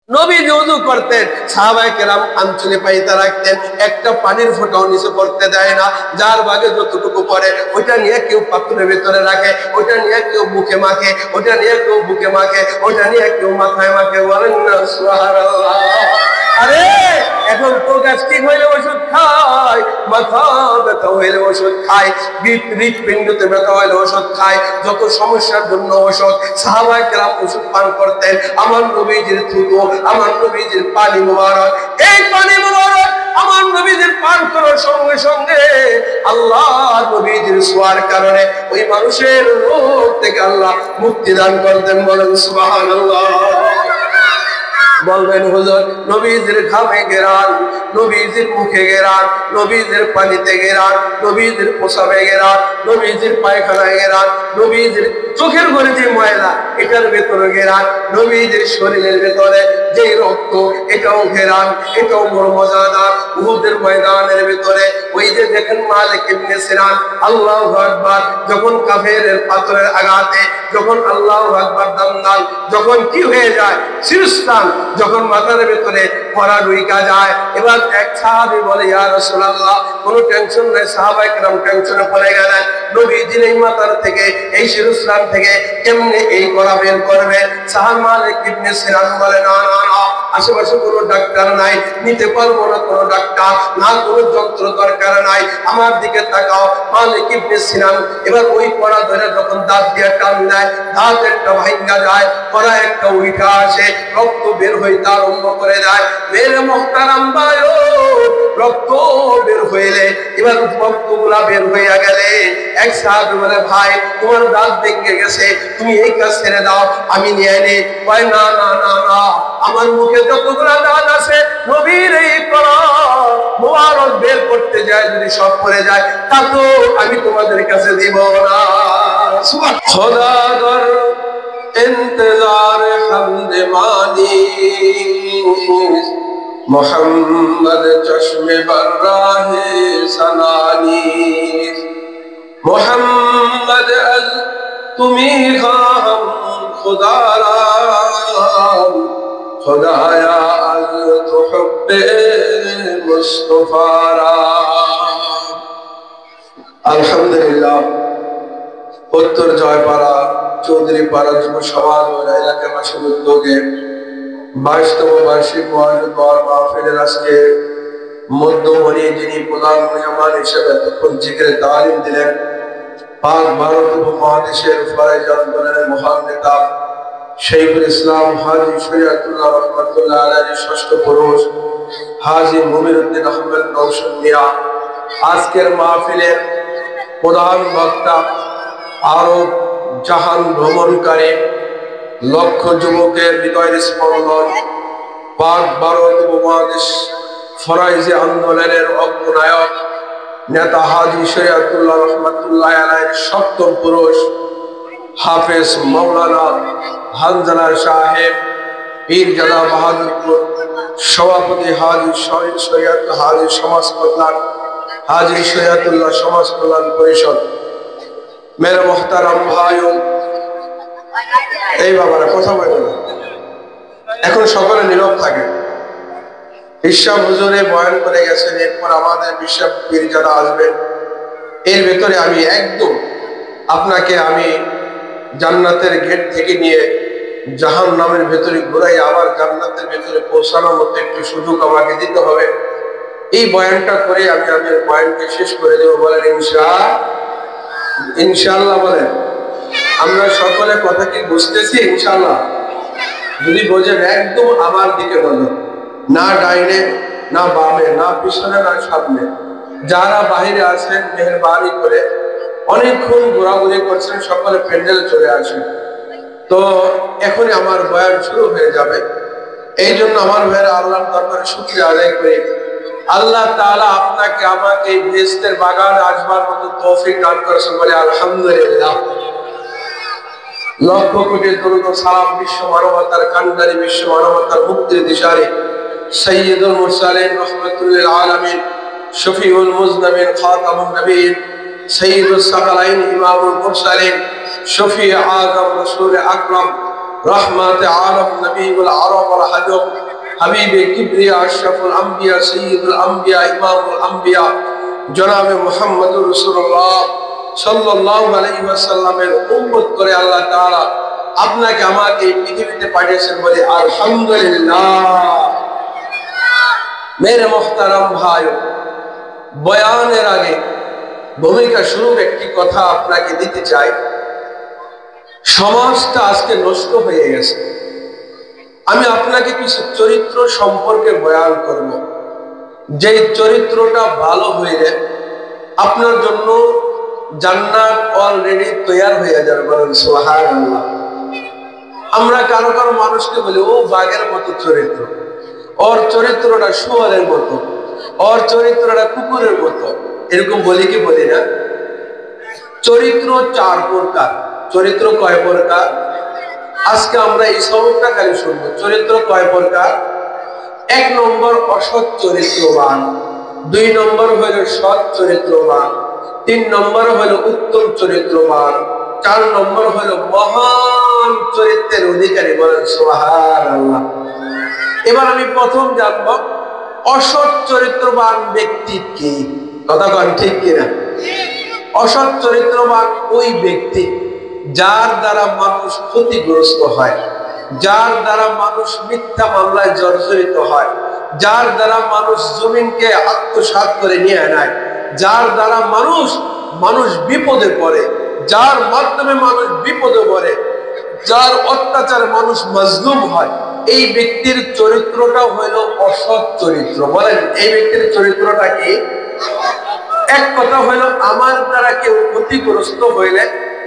নবীজি ওযু করতেন, সাহাবায়ে কেরাম আঁচলে পাইতে রাখতেন, একটা পানির ফোঁটাও নিচে পড়তে দেয় না। যার ভাগে যতটুকু পড়ে ওইটা নিয়ে কেউ পাত্রের ভিতরে রাখে, ওইটা নিয়ে কেউ মুখে মাখে, ওইটা নিয়ে কেউ বুকে মাখে, ওইটা নিয়ে কেউ মাথায় মাখে। বলেন না সুবহানাল্লাহ। আরে এখন তো গ্যাস্ট্রিক হইলে ওষুধ খায়, মাথা ব্যথা হইলে ওষুধ খায়, হৃৎপিণ্ডতে ব্যথা হইলে ওষুধ খায়, যত সমস্যার জন্য ওষুধ। সাহাবায়ে কেরাম ওষুধ পান করতেন আমার নবীজির থুতু, আমার নবীজির পানি মুবারক। এই পানি মুবারক আমার নবীজির পান করার সঙ্গে সঙ্গে আল্লাহ নবীজির ছোঁয়ার কারণে ওই মানুষের রোগ থেকে আল্লাহ মুক্তি দান করতেন। বলেন সুবহানাল্লাহ। বলবেন হুজুর নবীজির ঘামে গেরান, নবীজির মুখে গেরান, নবীজির পানিতে গেরান, নবীজির পোশাবে গেরান, নবীজির পায়খানায় গেরান, নবীজির চোখের ঘরে যে ময়লা এটার ভেতরে গেরান, নবীজির শরীরের ভেতরে যে রক্ত এটাও ঘেরান, এটাও বড় মজাদার। উহুদের ময়দানের ভেতরে ওই যে দেখেন মালিক ইবনে সিনান, আল্লাহু আকবার, যখন কাফেরের পাথরের আঘাতে যখন আল্লাহু আকবার দান্দাল যখন কি হয়ে যায়, শিরস্থান যখন মাথার ভেতরে পড়া ঢুইকা যায়, এবার এক সাহাবী বলে ইয়া রাসূলুল্লাহ, কোনো টেনশন নাই। সাহাবায়ে কেরাম টেনশনে পড়ে গেলেন, নবীজির এই মাথার থেকে এই শিরস্থান থেকে কেমনে এই করা বের করবে। সাহাবা মালিক ইবনে সিনান বলে না না না, আশেপাশে কোনো ডাক্তার নাই, নিতে পারবো না কোনো ডাক্তার, না কোনো যন্ত্র দরকার নাই, আমার দিকে তাকাও। মালিক ইবনে সিনান এবার ওই পড়া ধরে যখন দাঁত দিয়ে টান দেয়, দাঁত একটা ভাঙা যায়, পড়া একটা উঠা আসে, রক্ত বের হইতে আরম্ভ করে দেয়। মেরে মুহতারাম ভাইও, রক্ত বের হইলে এবার রক্তগুলা বের হইয়া গেলে এক সাহাবী বলে ভাই তোমার দাঁত ভেঙে গেছে, তুমি এই কাজ ছেড়ে দাও, আমি নিয়ে নি। ভাই না না না না, আমার মুখে যতগুলা দাঁত আছে নবীর এই করা মুবারক বের করতে যায়, যদি সব পড়ে যায় তা তো আমি তোমাদের কাছে দিব না। খোদা দর ইন্তজার হামদ মানি মোহাম্মদ চশমে বর্রাহে সনানি মোহাম্মদ আজ তুমি খাম খুদারা খুদায়া আজ তো হুব্বে মুস্তাফারা। আলহামদুলিল্লাহ, উত্তর জয়পাড়া চৌধুরী পাড়া যুব সমাজ ও এলাকাবাসীর উদ্যোগে 22তম বার্ষিক ওয়াজ মাহফিলের আজকে মধ্যমণি যিনি প্রধান মেহমান হিসেবে এতক্ষণ জিকিরে তালিম দিলেন, পাক ভারত উপমহাদেশের ফরাইজ আন্দোলনের মহান নেতা শহীদুল ইসলাম হাজী শরীয়তুল্লাহ রহমাতুল্লাহ আলাইহির ষষ্ঠ পুরুষ হাজী মুমিনুদ্দিন আহমেদ নওশাদ মিয়া আজকের মাহফিলের প্রধান বক্তা। আরব জাহান ভ্রমণকারী লক্ষ যুবকের হৃদয়ের স্পন্দন, পাক ভারত উপমহাদেশ ফরাইজি আন্দোলনের অগ্রনায়ক নেতা হাজী শরীয়তুল্লাহ রহমাতুল্লাহ আলাইহির সপ্তম পুরুষ হাফেজ মাওলানা হানজালা সাহেব পীরজাদা বাহাদুরপুর, সভাপতি হাজী শরীয়ত হাজী সমাজ কল্যাণ হাজী শরীয়তুল্লাহ সমাজ কল্যাণ পরিষদ। মেরে মুহতারাম ভাইও, এই বাবারা কথা বলে না, এখন সকলে নীরব থাকে। ইশা হুজুরে বয়ান করে গেছেন, এরপর আমাদের বিশ্ব পীর যারা আসবেন, এর ভেতরে আমি একদম আপনাকে আমি জান্নাতের গেট থেকে নিয়ে জাহান্নামের ভেতরে ঘুরাই আবার জান্নাতের ভেতরে পৌঁছানোর মতো একটু সুযোগ আমাকে দিতে হবে। এই বয়ানটা করে আমি আমার বয়ানকে শেষ করে দেবো। বলেন ইনশাআল্লাহ বলেন। আমরা সকলে কথা কি বুঝতেছি? ইনশাআল্লাহ। যদি বোঝেন একদম আমার দিকে বলো, না ডাইনে না বামে না পিছনে না সামনে। যারা বাহিরে আছেন মেহেরবানি করে অনেকক্ষণ ঘোরাঘুরি করছেন, সকলে প্যান্ডেলে চলে আসেন। তো এখনই আমার বয়ান শুরু হয়ে যাবে। এই জন্য আমার ভাইয়েরা আল্লাহর দরবারে শুকরিয়া আদায় করি। আল্লাহ তাআলা আপনাকে আমাকে এই বেহেশতের বাগানে আসবার মতো তৌফিক দান করেছেন, বলে আলহামদুলিল্লাহ। লক্ষ কোটি দরুদ ও সালাম বিশ্ব মানবতার কান্ডারি, বিশ্ব মানবতার মুক্তির দিশারি সাইয়্যিদুল মুরসালিন রাহমাতুল লিল আলামিন শফিউল মুজনাবিন খাতামুন নবীন সাইয়্যিদুস সাকালাইন ইমামুল মুরসালিন শফি আযম রাসূল আকরাম রহমাতে আলম, নবীউল আরব ওয়াল আজম, হাবিবে কিবরিয়া, আশরাফুল আম্বিয়া, সাইয়্যিদুল আম্বিয়া, ইমামুল আম্বিয়া জনাবে মুহাম্মদুর রাসূলুল্লাহ সাল্লাল্লাহু আলাইহি ওয়াসাল্লামের উম্মত করে আল্লাহ তাআলা আপনাকে আমাকে এই পৃথিবীতে পাঠিয়েছেন বলে আলহামদুলিল্লাহ। মেরে মুহতারাম ভাই, বয়ানের আগে ভূমিকা শুরুর একটি কথা আপনাকে দিতে চাই। সমাজটা আজকে নষ্ট হয়ে গেছে। আমি আপনাকে কিছু চরিত্র সম্পর্কে বয়ান করব, যেই চরিত্রটা ভালো হইলে আপনার জন্য জান্নাত অলরেডি তৈয়ার হয়ে যাবে। বলেন সুবহানাল্লাহ। আমরা কারো কারো মানুষকে বলি ও বাঘের মতো চরিত্র, ওর চরিত্রটা শুয়োরের মতো, ওর চরিত্রটা কুকুরের মতো, এরকম বলি কি বলি না? চরিত্র চার প্রকার। চরিত্র কয় প্রকার? আজকে আমরা এই সবকটা খালি শুনবো। চরিত্র কয় প্রকার? 1 নম্বর অসৎ চরিত্রবান, 2 নম্বর হলো সৎ চরিত্রবান, 3 নম্বর হলো উত্তম চরিত্রবান, 4 নম্বর হলো মহান চরিত্রের অধিকারী। বলেন সুবহানাল্লাহ। এবার আমি প্রথম জানবো অসৎ চরিত্রবান ব্যক্তি কি? কথা বলেন ঠিক কিনা? অসৎ চরিত্রবান ওই ব্যক্তি যার দ্বারা মানুষ ক্ষতিগ্রস্ত হয়, যার দ্বারা মানুষ মিথ্যা মামলায় জর্জরিত হয়, যার দ্বারা মানুষ জমিনকে আত্মসাৎ করে নিয়ে নেয়, যার দ্বারা মানুষ বিপদে পড়ে, যার মাধ্যমে মানুষ বিপদে পড়ে, যার অত্যাচারে মানুষ মাজলুম হয়, এই ব্যক্তির চরিত্রটা হইল অসৎ চরিত্র। বলেন এই ব্যক্তির চরিত্রটা কি? এক কথা হইল আমার দ্বারা কেউ ক্ষতিগ্রস্ত হইলে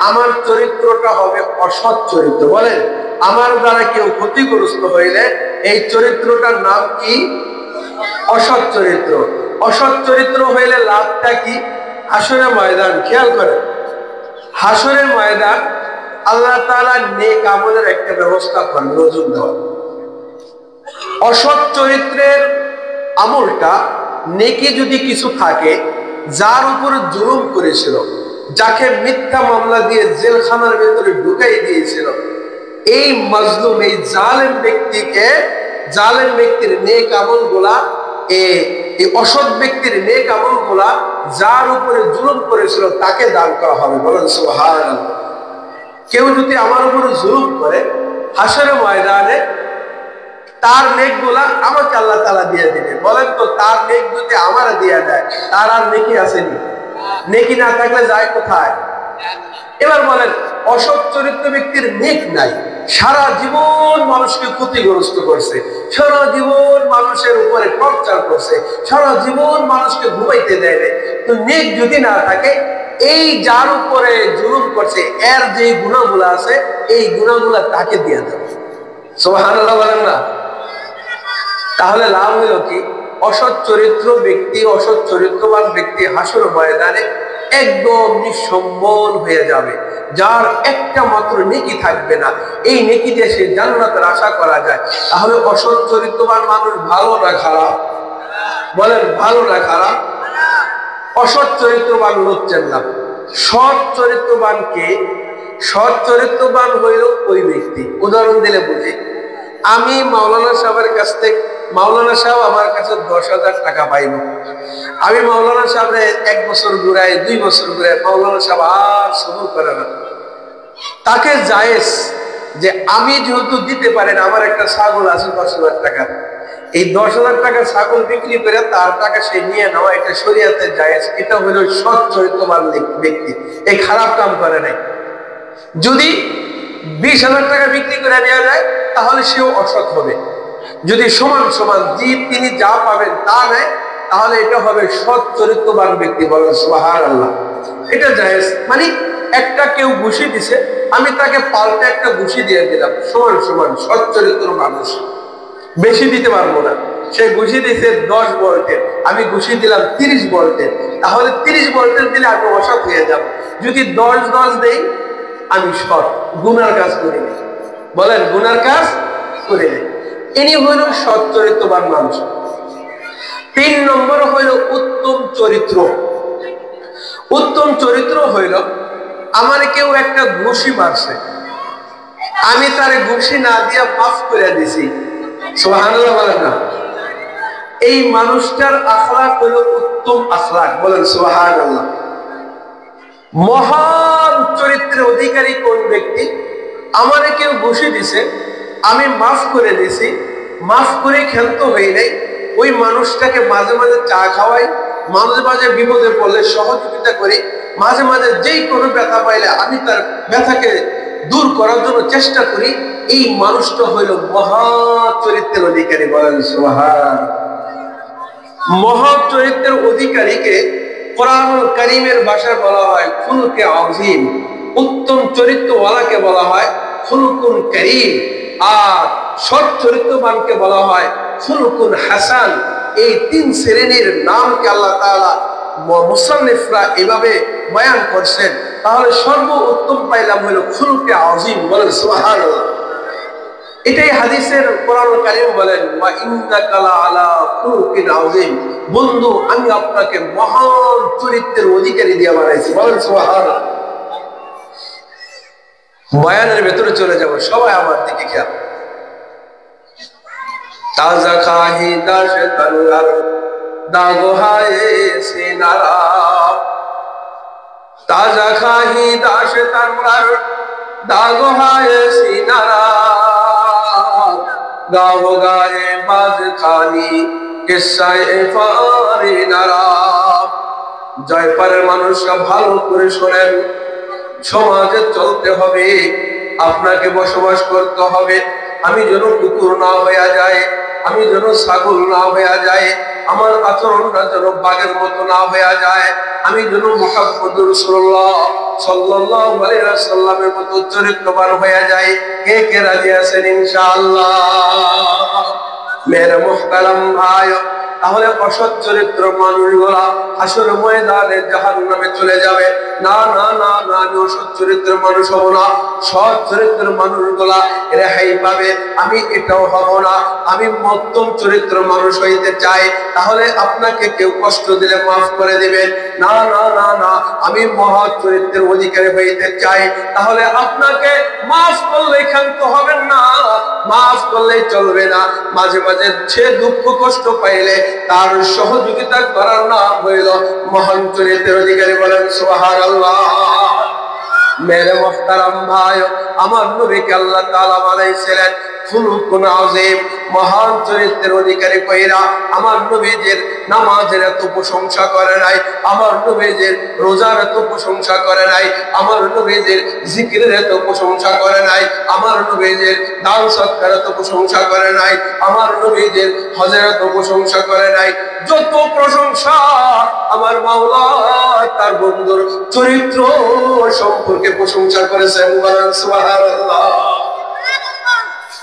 আমার চরিত্রটা হবে অসৎ চরিত্র। বলেন আমার দ্বারা কেউ ক্ষতিগ্রস্ত হইলে এই চরিত্রটার নাম কি? অসৎ চরিত্র। অসৎ চরিত্র হইলে লাভটা কি? হাসরের ময়দান। খেয়াল করেন, হাসরের ময়দান আল্লাহ তাআলা নেক আমলের একটা ব্যবস্থা করেন, নজর দেওয়া। অসৎ চরিত্রের আমলটা নেকি যদি কিছু থাকে, যার উপরে জুলুম করেছিল, যাকে মিথ্যা মামলা দিয়ে জেলখানার ভেতরে ঢুকাই দিয়েছিল, এই মাজলুম, এই জালেম ব্যক্তির নেক আমল গুলা, এই অসৎ ব্যক্তির নেক আমল গুলা যার উপরে জুলুম করেছিল তাকে দান করা হবে। বলেন সুবহানাল্লাহ। কেউ যদি আমার উপরে জুলুম করে, হাসরের ময়দানে তার নেক গুলা আমাকে আল্লাহ তাআলা দিয়ে দিবে। বলেন তো তার নেক যদি আমারে দিয়ে দেয়, তার আর নেকি আসেনি? নেকি না থাকলে যায় কোথায়? এবার বলেন অসৎ চরিত্র ব্যক্তির নেক নাই, সারা জীবন মানুষকে ক্ষতিগ্রস্ত করছে, সারা জীবন মানুষের উপরে টর্চার করছে, সারা জীবন মানুষকে ঘুমাইতে দেয় না, তো নেক যদি না থাকে, এই যার উপরে জুলুম করছে এর যে গুণাগুলা আছে এই গুণাগুলা তাকে দিয়ে দেবে। সুবহানাল্লাহ বলেন না? তাহলে লাভ হলো কি? অসৎ চরিত্র ব্যক্তি, অসৎ চরিত্রবান ব্যক্তি হাসর ময়দানে একদম নিঃসম্বল হয়ে যাবে, যার একটা মাত্র নেকি থাকবে না। এই নেকি দিয়ে সে জান্নাতের আশা করা যায়। তাহলে অসৎ চরিত্রবান মানুষ ভালো না খারাপ? বলেন ভালো না খারাপ? অসৎ চরিত্রবান হচ্ছেন না। সৎ চরিত্রবান কে? সৎ চরিত্রবান হইল ওই ব্যক্তি, উদাহরণ দিলে বুঝি। আমি মাওলানা সাহেবের কাছ থেকে, মাওলানা সাহেব আমার কাছে 10,000 টাকা পাইব, আমি মাওলানা সাহেবরে 1 বছর ঘুরাই, 2 বছর ঘুরাই, মাওলানা সাহেব আর সবুর করে না। তাকে জায়েজ যে আমি যেহেতু দিতে পারি না, আমার একটা ছাগল আছে 10,000 টাকা, এই 10,000 টাকা ছাগল বিক্রি করে তার টাকা সে নিয়ে নেওয়া, এটা শরীয়তে জায়েজ। এটা হলো সৎ চরিত্রবান ব্যক্তি, এই খারাপ কাম করে নাই। যদি 20,000 টাকা বিক্রি করে নেওয়া যায় তাহলে সেও অসৎ হবে। যদি সমান সমান তিনি যা পাবেন তা নেয়, তাহলে এটা হবে সৎ চরিত্রবান ব্যক্তি। বলেন সুবহানাল্লাহ। এটা জায়েজ। মানে একটা কেউ ঘুষি দিছে, আমি তাকে পাল্টে একটা ঘুষি দিয়ে দিলাম, সমান সমান সৎ চরিত্র মানুষ, বেশি দিতে পারবো না। সে ঘুষি দিছে 10 ভোল্টের, আমি ঘুষি দিলাম 30 ভোল্টের, তাহলে 30 ভোল্টের দিলে আমি অসৎ হয়ে যাব। যদি 10 দেই আমি সৎ, গুনার কাজ করি না। বলেন গুনার কাজ করি না। ইনি হইল সৎ চরিত্রবান মানুষ। 3 নম্বর হইল উত্তম চরিত্র। উত্তম চরিত্র হইল আমার কেউ একটা ঘুষি মারছে, আমি তারে ঘুষি না দিয়া মাফ করে দিছি। সুবহানাল্লাহ বলেন না? এই মানুষটার আখলাক হলো উত্তম আখলাক, বলেন সুবহানাল্লাহ। মহান চরিত্রের অধিকারী কোন ব্যক্তি? আমারে কেউ ঘুষি দিছে, আমি মাফ করে দিছি, মাফ করে ক্ষান্ত হই নাই, ওই মানুষটাকে মাঝে মাঝে চা খাওয়াই, মাঝে মাঝে বিপদে পড়লে সহযোগিতা করি, মাঝে মাঝে যেই কোনো ব্যথা পাইলে আমি তার ব্যথাকে দূর করার জন্য চেষ্টা করি। এই মানুষটা হইল মহা চরিত্রের অধিকারী, বলেন সুবহান। মহা চরিত্রের অধিকারীকে কোরআনুল কারীমের ভাষায় বলা হয় খুলুকে আযীম। উত্তম চরিত্রওয়ালাকে বলা হয় খুলুকুন কারীম, আর সৎ চরিত্রবানকে বলা হয় খুলুকুন হাসান। এই তিন শ্রেণীর নামকে আল্লাহ তাআলা মুসান্নিফরা এভাবে বয়ান করছেন। তাহলে সর্বোত্তম পাইলাম হলো খুলুকে আযীম, বলেন সুবহানাল্লাহ। এটাই হাদিসের কোরআনুল কারীম বলেন ওয়া ইন্নাকা লাআলা খুলুকিন আযীম। বন্ধু, আমি আপনাকে মহান চরিত্রের অধিকারী দিয়ে বানাইছি, বলেন সুবহানাল্লাহ। বয়ানের ভেতরে চলে যাব, সবাই আমার দিকে খেয়াল। তাজা খাহি দাস তানলার দাগো হায়ে সিনারা, তাজা খাহি দাস তানলার দাগো হায়ে সিনারা, গাও গায়ে বাজ খানি কিসায়ে ফারিনারা। জয়পারের মানুষরা ভালো করে শোনেন, সমাজে চলতে হবে, আপনাকে বসবাস করতে হবে। আমি যেন কুকুর না হয়ে যায়, আমি যেন ছাগল না হয়ে যায়, আমার আচরণটা যেন বাঘের মতো না হয়ে যায়, আমি যেন মুহাম্মদুর রাসূলুল্লাহ সাল্লাল্লাহু আলাইহি ওয়াসাল্লামের মতো চরিত্রবান হয়ে যায়। কে কে রাজি আছেন ইনশাআল্লাহ? মেরে মুহতারাম ভাই, তাহলে অসৎ চরিত্র মানুষগুলা হাসর ময়দানে জাহান্নামে চলে যাবে। না না না না, আমি অসৎ চরিত্রের মানুষ হব না, সৎ চরিত্রের মানুষগুলা রেহাই পাবে। আমি এটাও হব না, আমি মধ্যম চরিত্র মানুষ হইতে চাই। তাহলে আপনাকে কেউ কষ্ট দিলে মাফ করে দিবেন। না না না না, আমি মহৎ চরিত্রের অধিকারী হইতে চাই। তাহলে আপনাকে মাফ করলে ক্ষান্ত হবেন না, মাফ করলেই চলবে না। মাঝে মাঝে সে দুঃখ কষ্ট পাইলে তার সহযোগিতা করার নাম হইল মহান চরিত্রের অধিকারী, বলেন সুবহানাল্লাহ। মেরে মুহতারাম ভাই, আমার নবীকে আল্লাহ তাআলা বানাইছিলেন খুলুকুন আযীম, মহান চরিত্রের অধিকারী কইরা। আমার নবীজির নামাজের এত প্রশংসা করে নাই, আমার নবীজির রোজার এত প্রশংসা করে নাই, আমার নবীজির জিকিরের এত প্রশংসা করে নাই, আমার নবীজির দান সৎকার এত প্রশংসা করে নাই, আমার নবীজির হজের এত প্রশংসা করে নাই। যত প্রশংসা আমার মাওলা তার বন্ধুর চরিত্র সম্পর্কে প্রশংসা করেছেন, বলেন সুবহানাল্লাহ।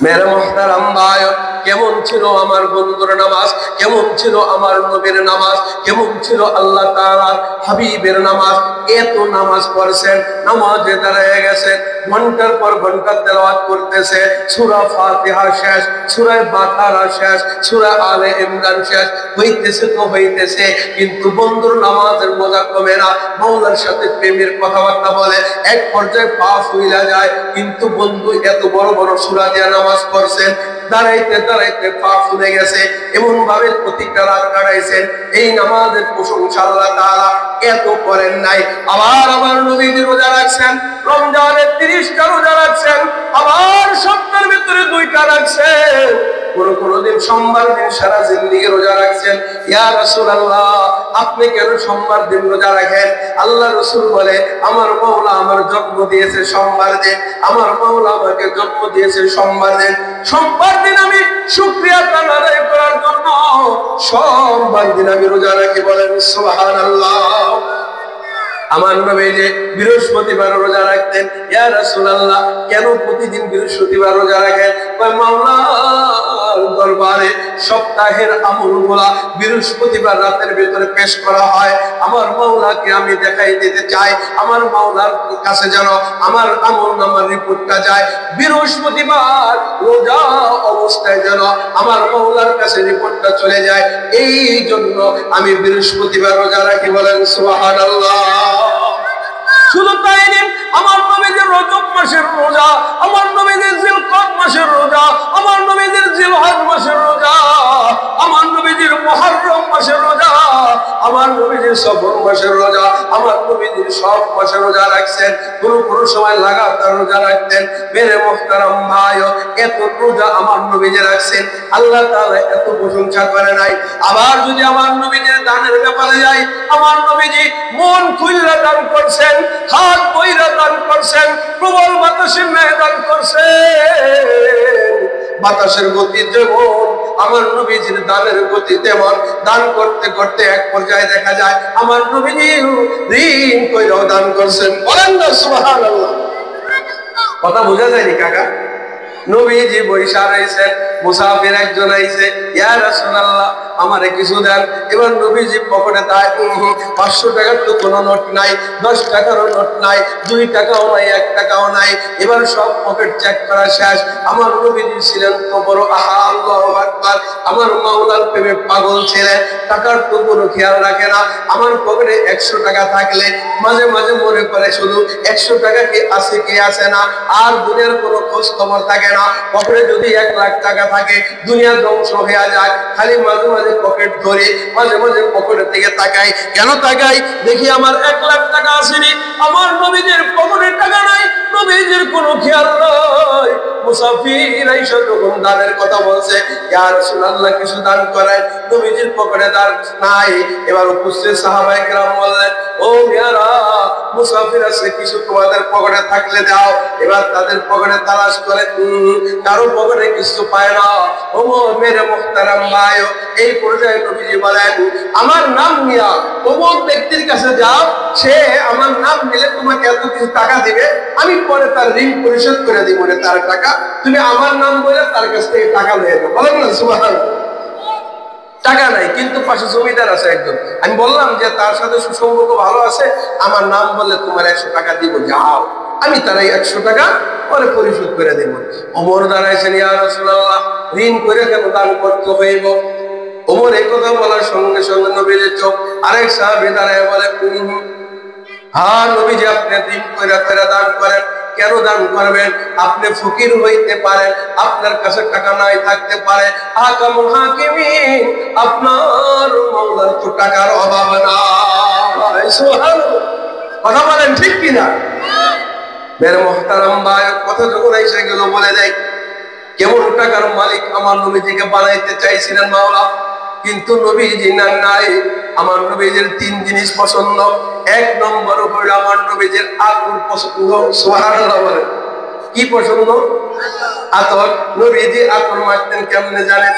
মেরে মুহতারাম ভাই, কেমন ছিল আমার বন্ধুর নামাজ, কেমন ছিল আমার নবীর নামাজ, কেমন ছিল আল্লাহ তাআলার হাবিবের নামাজ। এত নামাজ পড়ছেন, নামাজে দাঁড়িয়ে গেছেন, ঘন্টার পর ঘন্টা তেলাওয়াত করতেছে, সূরা ফাতিহা শেষ, সূরা বাকারা শেষ, সূরা আলে ইমরান শেষ, হইতেছে তো হইতেছে, কিন্তু বন্ধুর নামাজের মজা কমে না। মাওলার সাথে প্রেমের কথাবার্তা বলে, এক পর্যায়ে পা ফুইলা যায়। কিন্তু বন্ধু এত বড় বড় সূরা দিয়ে নামাজ পড়ছেন, দাঁড়াইতে দাঁড়াইতে পা ফুলে গেছে, এমন ভাবে প্রতিটা রাত কাটাইছেন। এই নামাজের প্রশংসা আল্লাহ তাআলা এত করেন নাই। আবার আমার নবীজি রোজা রাখছেন, রমজানের 30টা রোজা রাখছেন, আবার সপ্তাহের ভিতরে 2টা রাখছেন, কোন দিন সোমবার দিন সারা জিন্দেগি রোজা রাখছেন। ইয়া রাসূলুল্লাহ, আপনি কেন সোমবার দিন রোজা রাখেন? আল্লাহ রাসূল বলে, আমার মাওলা আমার জন্ম দিয়েছে সোমবার দিন, আমার মাওলা আমাকে জন্ম দিয়েছে সোমবার দিন, সোমবার দিন আমি শুকরিয়া আদায় করার জন্য সোমবার দিন আমি রোজা রাখি, বলেন সুবহানাল্লাহ। আমার নবীজি বৃহস্পতিবার রোজা রাখতেন। ইয়া রাসূলুল্লাহ, কেন প্রতিদিন বৃহস্পতিবার রোজা রাখেন? কয় মাওলার দরবারে সপ্তাহের আমলগুলা বৃহস্পতিবার রাতের ভিতরে পেশ করা হয়। আমার মাওলাকে আমি দেখাই দিতে চাই, আমার মাওলার কাছে যেন আমার আমলনামার রিপোর্টটা যায়। বৃহস্পতিবার রোজা অবস্থায় যেন আমার মাওলার কাছে রিপোর্টটা চলে যায়, এই জন্য আমি বৃহস্পতিবার রোজা রাখি, বলেন সুবহানাল্লাহ। শুধু তাই নয়, আমার নবীজির রজব মাসের রোজা, আমার নবীজির জিলকদ মাসের রোজা, আমার নবীজির জিলহজ মাসের রোজা, আমার নবীজির মুহররম মাসের রোজা, আমার নবীজির সফর মাসের রোজা, আমার নবীজির সব মাসের রোজা রাখছেন। কোনো সময় লাগাতার রোজা রাখতেন। মেরে মুহতারাম ভাই, এত রোজা আমার নবীজি রাখছেন, আল্লাহ তাআলা এত প্রশংসা করে নাই। আবার যদি আমার নবীজির দানের ব্যাপারে যাই, আমার নবীজি মন খুইলা দান করছেন, হাত বইরা দান করছেন, প্রবল বাতাসের ন্যায় দান করছেন। বাতাসের গতি যেমন, আমার নবীজির দানের গতি তেমন। দান করতে করতে এক পর্যায়ে দেখা যায় আমার নবীজি ঋণ কইরাও দান করছেন। বলেন না সুবহানাল্লাহ। কথা বোঝা যায়নি কাকা? নবীজি বৈশা রয়েছেন, মুসাফির একজন আইছে, ইয়া রাসূলুল্লাহ আমারে কিছু দেন। এবার নবীজি পকেটে দেয়, 500 টাকার তো কোনো নোট নাই, 10 টাকারও নোট নাই, 2 টাকাও নাই, 1 টাকাও নাই। এবার সব পকেট চেক করা শেষ। আমার নবীজি ছিলেন তো বড় আল্লাহু আকবার, আমার মাওলার প্রেমে পাগল ছিলেন, টাকার তো কোনো খেয়াল রাখে না। আমার পকেটে 100 টাকা থাকলে মাঝে মাঝে মনে করে শুধু 100 টাকা কি আছে কি আছে না, আর দুনিয়ার কোনো খোঁজ খবর থাকে না। পকেটে যদি 1 লাখ টাকা থাকে, দুনিয়া ধ্বংস হয়ে যায়। খালি মাঝে মাঝে পকেট ধরে, মাঝে মাঝে পকেটের দিকে তাকাই। কেন তাকাই? দেখি আমার 1 লাখ টাকা আসেনি, আমার নবীজির পকেটে টাকা নাই, নবীজির কোনো খেয়াল নাই। মুসাফির আইসা যখন দানের কথা বলছে, ইয়া রাসূলুল্লাহ কিছু দান করেন, নবীজির পকেটে দান নাই। এবার উপস্থিত সাহাবায়ে কেরাম বললেন, ও মিয়ারা, মুসাফির আছে, কিছু তোমাদের পকেটে থাকলে দাও। এবার তাদের পকেটে তালাশ করে, কারো পকেটে কিছু পায় না। ও মেরে মুহতারাম ভাই, এই পর্যায়ে নবীজি বলেন, আমার নাম নিয়া অমুক ব্যক্তির কাছে যাও, সে আমার নাম নিলে তোমাকে এত কিছু টাকা দিবে, আমি পরে তার ঋণ পরিশোধ করে দিব রে তার টাকা, তুমি আমার নাম বলে তার কাছ থেকে টাকা নিয়ে যাও। বলেন না সুবহানাল্লাহ। টাকা নাই কিন্তু পাশে জমিদার আছে একজন, আমি বললাম যে তার সাথে সুসম্পর্ক ভালো আছে, আমার নাম বললে তোমার 100 টাকা দিব, যাও, আমি তারাই 100 টাকা পরে পরিশোধ করে দেব। ওমর দাঁড়াইছেন, ইয়া রাসূলুল্লাহ ঋণ করে কেন দান করতে হইব? ওমর এই কথা বলার সঙ্গে সঙ্গে নবীজির চোখ, আরেক সাহাবী দাঁড়ায় বলে, হ্যাঁ নবীজি, আপনি ঋণ করে দান করেন। কেন দান করবেন? আপনি ফকির হইতে পারেন, আপনার কাছে টাকা নাই থাকতে পারে, আকামুল হাকিমিন আপনার মাওলার তো টাকার অভাব নাই। সুবহানাল্লাহ। কথা বলেন ঠিক কিনা? মেরে মুহতারাম ভাই, কথা যখন এসে গেল বলে দেয়, কেমন টাকার মালিক আমার নবীজিকে বানাইতে চাইছিলেন মাওলা, কিন্তু নবীজি নাই। আমার নবীজির 3 জিনিস পছন্দ। 1 নম্বর হলো আমার নবীজির আতর পছন্দ। সুবহানাল্লাহ বলেন। কি পছন্দ? আতর। নবীজি আতর মাখতেন কেমনে জানেন?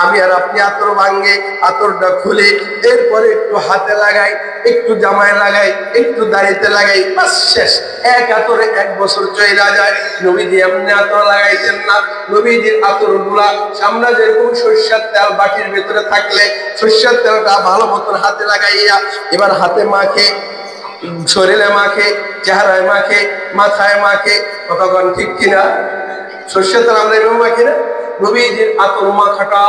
আমি আর আপনি আতর ভাঙে, আতরটা খুলে এরপরে একটু হাতে লাগাই, একটু জামায় লাগাই, একটু দাড়িতে লাগাই, বাস শেষ। 1 আতরে 1 বছর চইলা যায়। নবীজি এমনি আতর লাগাইতেন না। নবীজির আতর গুলা আমরা যেরকম সরিষার তেল বাটির ভিতরে থাকলে সরিষার তেলটা ভালো মতন হাতে লাগাইয়া এবার হাতে মাখে, শরীরে মাখে, চেহারায় মাখে, মাথায় মাখে। কতক্ষণ ঠিক কিনা? সরিষার তেল আমরা এভাবে মাখি না? নবীজির আতর মাখাটা,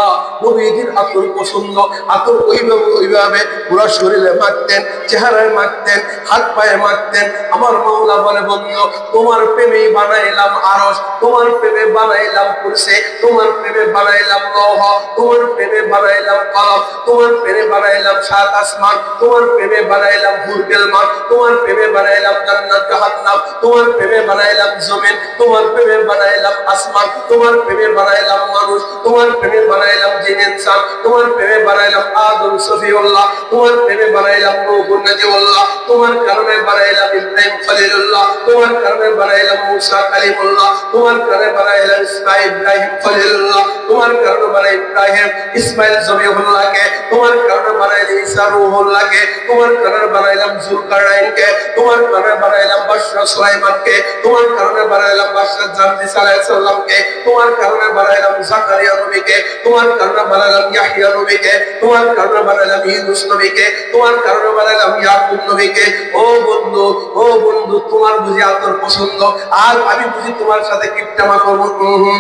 নবীজির আতর পছন্দ। আতর ওইভাবে পুরো শরীরে মাখতেন, চেহারায় মাখতেন, হাত পায়ে মাখতেন। আমার মাওলা বলে, বন্ধু তোমার প্রেমে বানাইলাম আরশ, তোমার প্রেমে বানাইলাম কুরসি, তোমার প্রেমে বানাইলাম লৌহ, তোমার প্রেমে বানাইলাম কলম, তোমার প্রেমে বানাইলাম 7 আসমান, তোমার প্রেমে বানাইলাম হুরগেল মাঠ, তোমার প্রেমে বানাইলাম জান্নাত জাহান্নাম, তোমার প্রেমে বানাইলাম জমিন, তোমার প্রেমে বানাইলাম আসমান, তোমার প্রেমে বানাইলাম মানুষ, তোমার প্রেমে বানাইলাম জিন ইনসান, তোমার প্রেমে বানাইলাম আদম সফিউল্লাহ, তোমার প্রেমে বানাইলাম নূহ নজিউল্লাহ, তোমার কারণে বানাইলাম ইব্রাহিম খলিলুল্লাহ, তোমার কারণে বানাইলাম মুসা কালিমুল্লাহ, তোমার কারণে বানাইলাম ইব্রাহিম খলিলুল্লাহ, তোমার কারণে বানাই ইব্রাহিম ইসমাইল জবিহুল্লাহকে, তোমার কারণে বানাইলাম ঈসা রূহুল্লাহকে, তোমার কারণে বানাইলাম যুলকারনাইনকে, তোমার কারণে বানাইলাম বাদশাহ সুলাইমানকে, তোমার কারণে বানাইলাম বাদশাহ জামশিদ আলাইহিস সালামকে, তোমার কারণে বানাইলাম জাকারিয়া নবীকে, তোমার কারণে বানাইলাম ইয়াহইয়া নবীকে, তোমার কারণে বানাইলাম ইউনূস নবীকে, তোমার কারণে বানাইলাম ইয়াকুব নবীকে। ও বন্ধু, ও বন্ধু, তোমার বুঝি আতর পছন্দ আর আমি বুঝি তোমার সাথে কিপটামা করবো?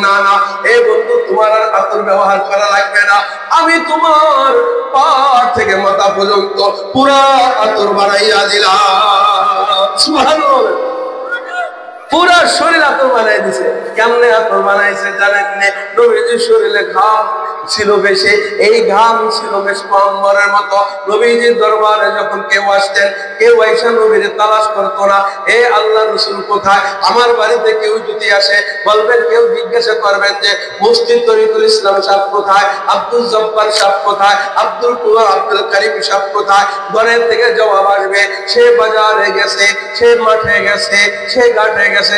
না না, এ বন্ধু তোমার আর আতর ব্যবহার করা লাগবে না, আমি তোমার পা থেকে মাথা পর্যন্ত পুরা আতর বানাইয়া দিলাম। সুবহানাল্লাহ। পুরা শরীর আতর বানাই দিছে। কেমনে আতর বানাইছে জানেন? নবীজির শরীরে ঘাম ছিল বেশি, এই ঘাম ছিল বেশ কম্বরের মতো। নবীজির দরবারে যখন কেউ আসতেন, কেউ আইসা নবীরে তালাশ করতো না, এ আল্লাহ রসুল কোথায়? আমার বাড়িতে কেউ যদি আসে বলবেন, কেউ জিজ্ঞাসা করবেন যে মুফতি তরিকুল ইসলাম সাহেব কোথায়, আব্দুল জব্বার সাহেব কোথায়, আব্দুল কারিম সাহেব কোথায়? ঘরের থেকে জবাব আসবে, সে বাজারে গেছে, সে মাঠে গেছে, সে ঘাটে গেছে।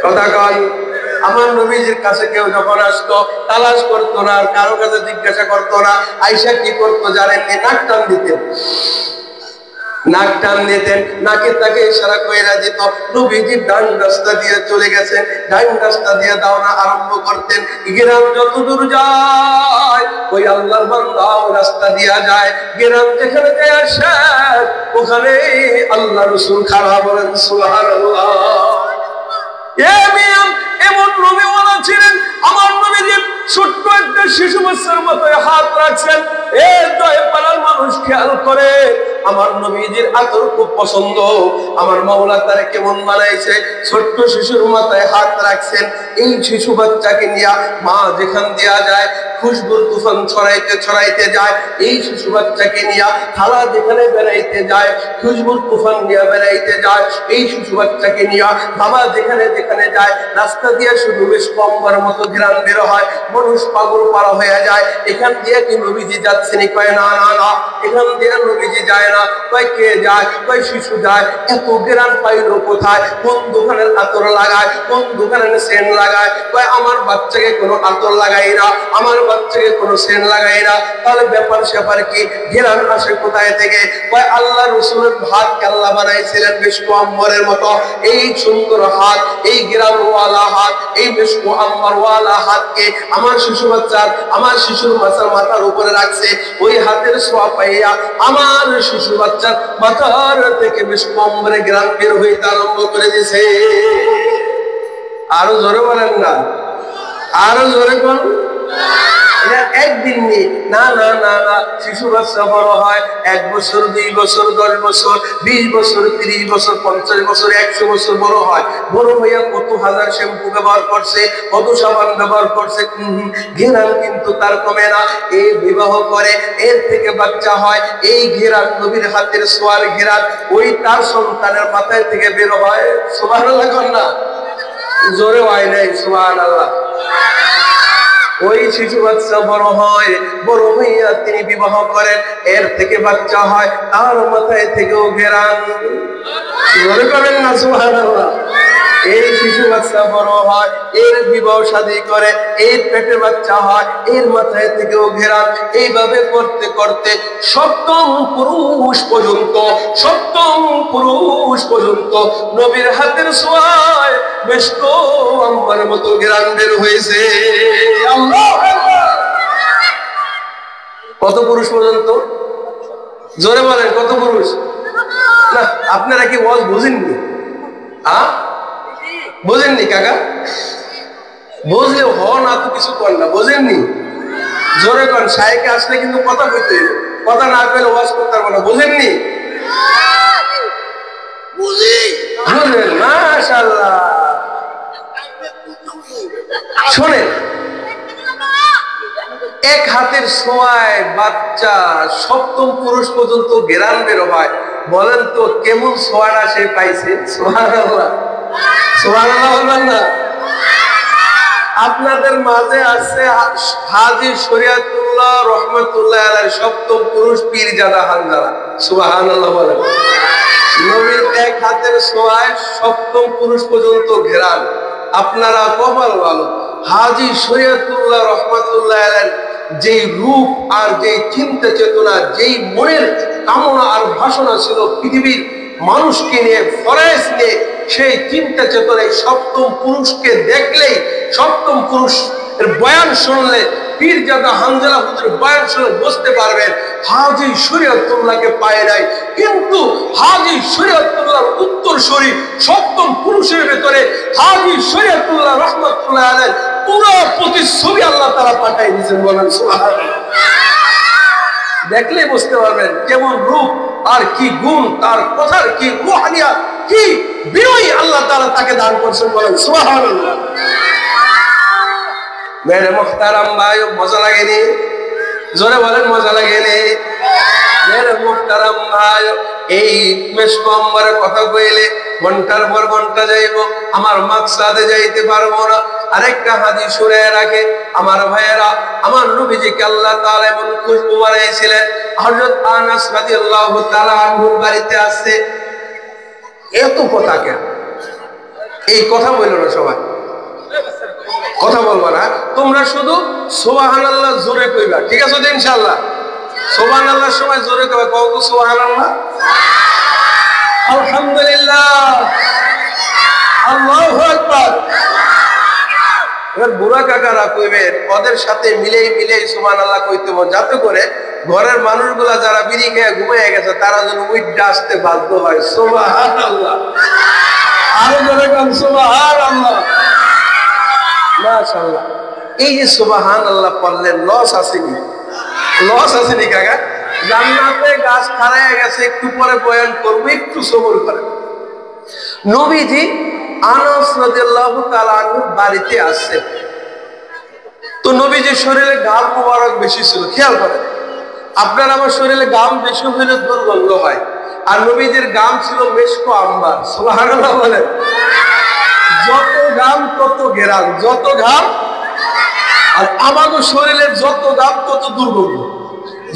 কথা কন। আমার নবীজির কাছে কেউ যখন আসতো, তালাশ করতো না, আর কারো কাছে জিজ্ঞাসা করতো না। আয়েশা কি করতো জানেন? নাক টান দিতেন, নাক টান দিতেন, নাকে তাকে ইশারা কইরা দিত। নবীজি ডান রাস্তা দিয়ে চলে গেছেন, ডান রাস্তা দিয়ে দাওনা আরম্ভ করতেন। গ্রাম যত দূর যায় ওই আল্লাহর বান্দা রাস্তা দিয়া যায়। গ্রাম যেখানে যায় আসে ওখানে আল্লাহ রাসূল খাড়া, বলেন সুবহানাল্লাহ। এমন নবীওয়ালা ছিলেন, আমার নবীজি ছোট্ট একটা শিশু বাচ্চার মতো হাত রাখছেন। এর দয়ে পাড়ার মানুষ খেয়াল করে আমার নবীজির আতর খুব পছন্দ। আমার মাওলা তারে কেমন বানাইছে, ছোট্ট শিশুর মাথায় হাত রাখছেন। এই শিশু বাচ্চাকে নিয়ে মা যেখান দিয়া যায় খুশবুর তুফান ছড়াইতে ছড়াইতে যায়। এই শিশু বাচ্চাকে নিয়ে খালা যেখানে বেড়াইতে যায় খুশবুর তুফান নিয়ে বেড়াইতে যায়। এই শিশু বাচ্চাকে নিয়ে বাবা যেখানে যেখানে যায় রাস্তা দিয়ে শুধু বেশ কম্বর মতো ঘ্রাণ বের হয়, মানুষ পাগল পারা হয়ে যায়। এখান দিয়ে কি নবীজি যাচ্ছেন? কয় না না না, এখান দিয়ে নবীজি যায় না। কয় কে যায়? কয় শিশু যায়। এত ঘ্রাণ পাইলো কোথায়? কোন দোকানের আতর লাগায়, কোন দোকানের সেন্ট লাগায়? কয় আমার বাচ্চাকে কোনো আতর লাগাই না, আমার বাচ্চাকে কোনো সেন্ট লাগাই না। তাহলে ব্যাপার স্যাপার কি? ঘ্রাণ আসে কোথায় থেকে? কয় আল্লাহ রসুলের হাত আল্লাহ বানাইছিলেন বেশ আম্বরের মতো। এই সুন্দর হাত, এই গ্রামওয়ালা হাত, এই বেশ আম্বরওয়ালা হাতকে আমার শিশু বাচ্চার, আমার শিশুর মাথার উপরে রাখছে। ওই হাতের ছোঁয়া পাইয়া আমার শিশু বাচ্চার মাথার থেকে বেশ আম্বরে গ্রাম বের হইতে আরম্ভ করে দিয়েছে। আরো জোরে বলেন না, আরো জোরে বল। একদিন না না না না, শিশু বাচ্চা বড় হয় 1 বছর, 2 বছর, 10 বছর, 20 বছর, 30 বছর, 50 বছর, 100 বছর বড় হয়। বড় হইয়া কত হাজার শ্যাম্পু ব্যবহার করছে, কত সাবান ব্যবহার করছে, ঘেরান কিন্তু তার কমে না। এই বিবাহ করে, এর থেকে বাচ্চা হয়, এই ঘেরান নবীর হাতের সোয়ার ঘেরান ওই তার সন্তানের মাথায় থেকে বের হয়। সুবহানাল্লাহ কর না, জোরে হয় নাই সুবহানাল্লাহ। ওই শিশু বাচ্চা বড় হয়, বড় হইয়া তিনি বিবাহ করেন, এর থেকে বাচ্চা হয়, তার মাথায় থেকেও ঘেরান। মনে করেন না সুবহানাল্লাহ। এই শিশু বাচ্চা বড় হয়, এর বিবাহ শাদী করে, এর পেটে বাচ্চা হয়, এর মাথায় থেকেও ঘেরান। এইভাবে করতে করতে সপ্তম পুরুষ পর্যন্ত, সপ্তম পুরুষ পর্যন্ত নবীর হাতের ছোঁয়ায় বেশ তো আমার মতো ঘেরান বের হয়েছে। কত পুরুষ পর্যন্ত? জোরে বলেন, কত পুরুষ? না আপনারা কি ওয়াজ বুঝেননি? বোঝেননি কাকা? বুঝলে হ না তো কিছু কর না, বোঝেননি? জোরে কন, শাইখে আসলে কিন্তু কথা কইতে, কথা না পেলে ওয়াজ করতে পারবো না। বোঝেননি? বুঝলেন? মাশাআল্লাহ। শোনেন, এক হাতের ছোঁয়ায় বাচ্চা সপ্তম পুরুষ পর্যন্ত ঘেরান বের হয়। বলেন তো কেমন ছোঁয়াটা সে পাইছে? সুবহানাল্লাহ, সুবহানাল্লাহ বলবেন না? আপনাদের মাঝে আছে হাজী শরিয়াতুল্লাহ রহমাতুল্লাহ আলাইহি সপ্তম পুরুষ পীরজাদা হানজালা। সুবহানাল্লাহ বলেন। নবীর এক হাতের ছোঁয়ায় সপ্তম পুরুষ পর্যন্ত ঘেরান। আপনারা কপাল ভালো, হাজী শরিয়াতুল্লাহ রহমাতুল্লাহ আলাইহি যেই রূপ আর যেই চিন্তা চেতনা, যেই মনের কামনা আর বাসনা ছিল পৃথিবীর মানুষকে নিয়ে, ফরেজ নিয়ে, সেই চিন্তা চেতনায় সপ্তম পুরুষকে দেখলেই, সপ্তম পুরুষ এর বয়ান শুনলে, পীরজাদা হানজালা হুজুরের বয়ান শুনে বুঝতে পারবেন হাজী শরিয়াতুল্লাহকে পায় নাই, কিন্তু হাজী শরিয়াতুল্লাহর উত্তরসূরি সপ্তম পুরুষের ভেতরে হাজী শরিয়াতুল্লাহ রহমাতুল্লাহ আলাইহি পুরো প্রতিচ্ছবি আল্লাহ তাআলা পাঠাই দিয়েছেন। বলেন সুবহানাল্লাহ। দেখলেই বুঝতে পারবেন কেমন রূপ আর কি গুণ, তার কথার কি রুহানিয়াত, কি বিনয় আল্লাহ তাআলা তাকে দান করছেন। বলেন সুবহানাল্লাহ। মেরে মুহতারাম ভাই, মজা লাগেনি? জোরে বলেন মজা লাগেনি? মেরে মুহতারাম ভাই, এই মেশক আম্বরের কথা কইলে ঘন্টার পর ঘন্টা যাইব, আমার মাকসাদে যাইতে পারবো না। আরেকটা হাদিস শুনে রাখে আমার ভাইয়েরা, আমার নবীজিকে আল্লাহ তাআলা এমন খুশবু বানাইছিলেন। হযরত আনাস রাদিয়াল্লাহু তাআলা আনহুর বাড়িতে আসছে। এত কথা কেন? এই কথা বললো না সবাই, কথা বলবা না তোমরা, শুধু সুবহানাল্লাহ জোরে কইবা, ঠিক আছে তো ইনশাআল্লাহ? সুবহানাল্লাহর সময় জোরে কইবা, কও তো সুবহানাল্লাহ, আলহামদুলিল্লাহ, আল্লাহু আকবার। এবার বুড়া কাকারা কইবেন, ওদের সাথে মিলেই সুবহানাল্লাহ কইতে হবে, যাতে করে ঘরের মানুষগুলা যারা বিড়ি খেয়ে ঘুমিয়ে গেছে তারা যেন উইঠা আসতে বাধ্য হয়। সুবহানাল্লাহ, আরো জোরে কান সুবহানাল্লাহ, মাশাআল্লাহ। এই যে সুবহানাল্লাহ পড়লেন, লস আসেনি? লস আসেনি কাকা? জান্নাতে গাছ খাড়ায় গেছে, একটু পরে বয়ান করবো, একটু সবর করেন। নবীজি আনাস রাদিয়াল্লাহু তাআলা আনহুর বাড়িতে আসছে। তো নবীজির শরীরে ঘাম মোবারক বেশি ছিল। খেয়াল করেন, আপনার আমার শরীরে ঘাম বেশি হলে দুর্গন্ধ হয়, আর নবীজির ঘাম ছিল মেশক আম্বার। সুবহানাল্লাহ বলেন। যত ঘাম তত ঘেরান, যত ঘাম, আর আমাদের শরীরের যত ঘাম তত দুর্গন্ধ,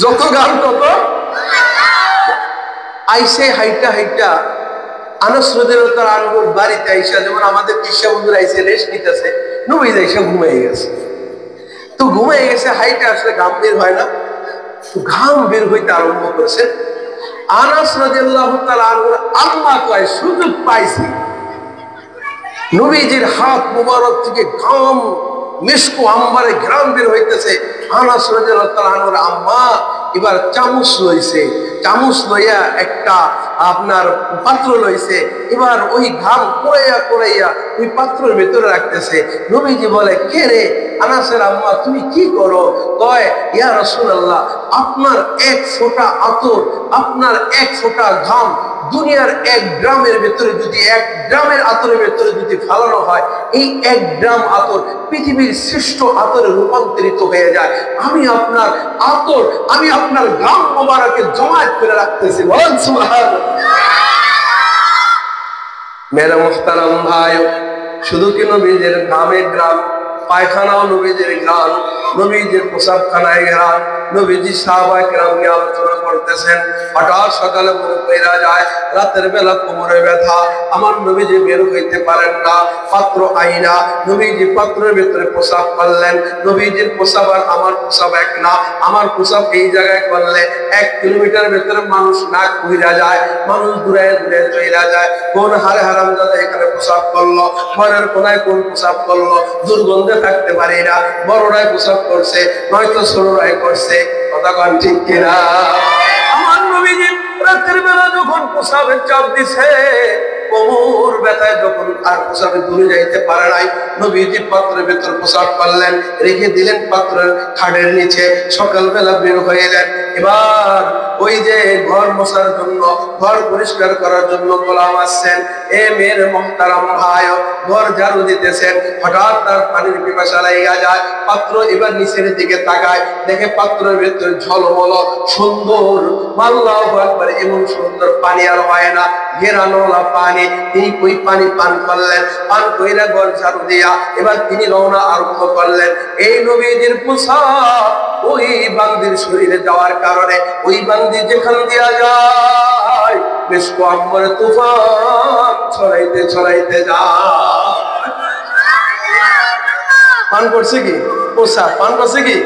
যত ঘাম তত। আইসে হাইটা হাইটা আনাস রাদিয়াল্লাহু তাআলা আনহুর বাড়িতে আইসা, যেমন আমাদের কৃষা বন্ধুরা আইসে রেস্ট নিতেছে, নবীজি আইসা ঘুমিয়ে গেছে। তো ঘুমিয়ে গেছে, হাইটা আসলে ঘাম বের হয় না, তো ঘাম বের হইতে আরম্ভ করেছে। আনাস রাদিয়াল্লাহু তাআলা আনহুর আম্মা কয়, সুযোগ পাইছি, নবীজির হাত মুবারক থেকে ঘাম মেশক আম্বারে ঘ্রাণ বের হইতেছে। আনাস রাদিয়াল্লাহু তাআলা আনহুর আম্মা এবার চামচ লইছে, চামচ লইয়া একটা আপনার পাত্র লইছে, এবার ওই ঘাম কোরাইয়া ওই পাত্রের ভেতরে রাখতেছে। নবীজি বলে, কে রে? আনাসের আম্মা, তুমি কি করো? কয়, ইয়া রাসূলুল্লাহ, আপনার এক ফোঁটা আতর, আপনার এক ফোঁটা ঘাম দুনিয়ার 1 গ্রামের ভেতরে যদি 1 গ্রামের আতরের ভেতরে যদি ফালানো হয়, এই 1 গ্রাম আতর পৃথিবীর শ্রেষ্ঠ আতরে রূপান্তরিত হয়ে যায়। আমি আপনার আতর, আমি আপনার ঘাম মোবারকে জমায়েত করে রাখতেছি। বলেন সুবহানাল্লাহ। মেরা মুহতারাম ভাই, শুধু কি নবীজির ঘামে গ্রাম, পায়খানাও নবীজির ঘ্রাণ, নবীজির প্রসাবখানায় ঘ্রাণ। নবীজি সাহাবায়ে কেরাম নিয়ে আলোচনা করতেছেন, হঠাৎ সকালে মনে পড়া যায় রাতের বেলা কোমরে ব্যথা, আমার নবীজি বের হইতে পারেন না, পাত্র আইনা নবীজি পাত্রের ভিতরে প্রসাব করলেন। নবীজির প্রসাব আর আমার প্রসাব এক না, আমার প্রসাব এই জায়গায় করলে 1 কিলোমিটার ভেতরে মানুষ নাক কইরা যায়, মানুষ দূরে দূরে চইরা যায়, কোন হারে হারামজাদা এখানে প্রসাব করলো, ঘরের কোনায় কোন প্রসাব করলো, দুর্গন্ধে থাকতে পারি না, বড়রাই প্রসাব করছে নয়তো ছোটরাই করছে। কথা কন ঠিক কিনা? আমার নবীজি রাতের বেলা যখন প্রসাবের চাপ দিছে, কোমর ব্যথায় যখন আর প্রসাবে দূরে যাইতে পারে নাই, নবীজি পাত্রের ভেতর প্রসাব করলেন, রেখে দিলেন পাত্রের খাটের নিচে। সকালবেলা বের হয়ে এলেন। এবার ওই যে ঘর মোছার জন্য, ঘর পরিষ্কার করার জন্য গোলাম আসছেন। এ মেয়ের মুহতারাম ভাই, ঘর ঝাড়ু দিতেছেন, হঠাৎ তার পানির পিপাসা লাগা যায়। পাত্র এবার নিচের দিকে তাকায়, দেখে পাত্রের ভেতর ঝলমল সুন্দর, আল্লাহু আকবার, এমন সুন্দর পানি আর হয় না, ঘেরানোলা পানি। তিনি ওই পানি পান করলেন, পান কইরা ঘর ঝাড়ু দিয়া এবার তিনি রওনা আরম্ভ করলেন। এই নবীজির পোশাক ওই বান্দির শরীরে যাওয়ার কারণে ওই বান্দি যেখান দিয়া যায় মেশক আম্বরে তুফান ছড়াইতে ছড়াইতে যায়। পান করছে কি? পোশাক পান করছে কি?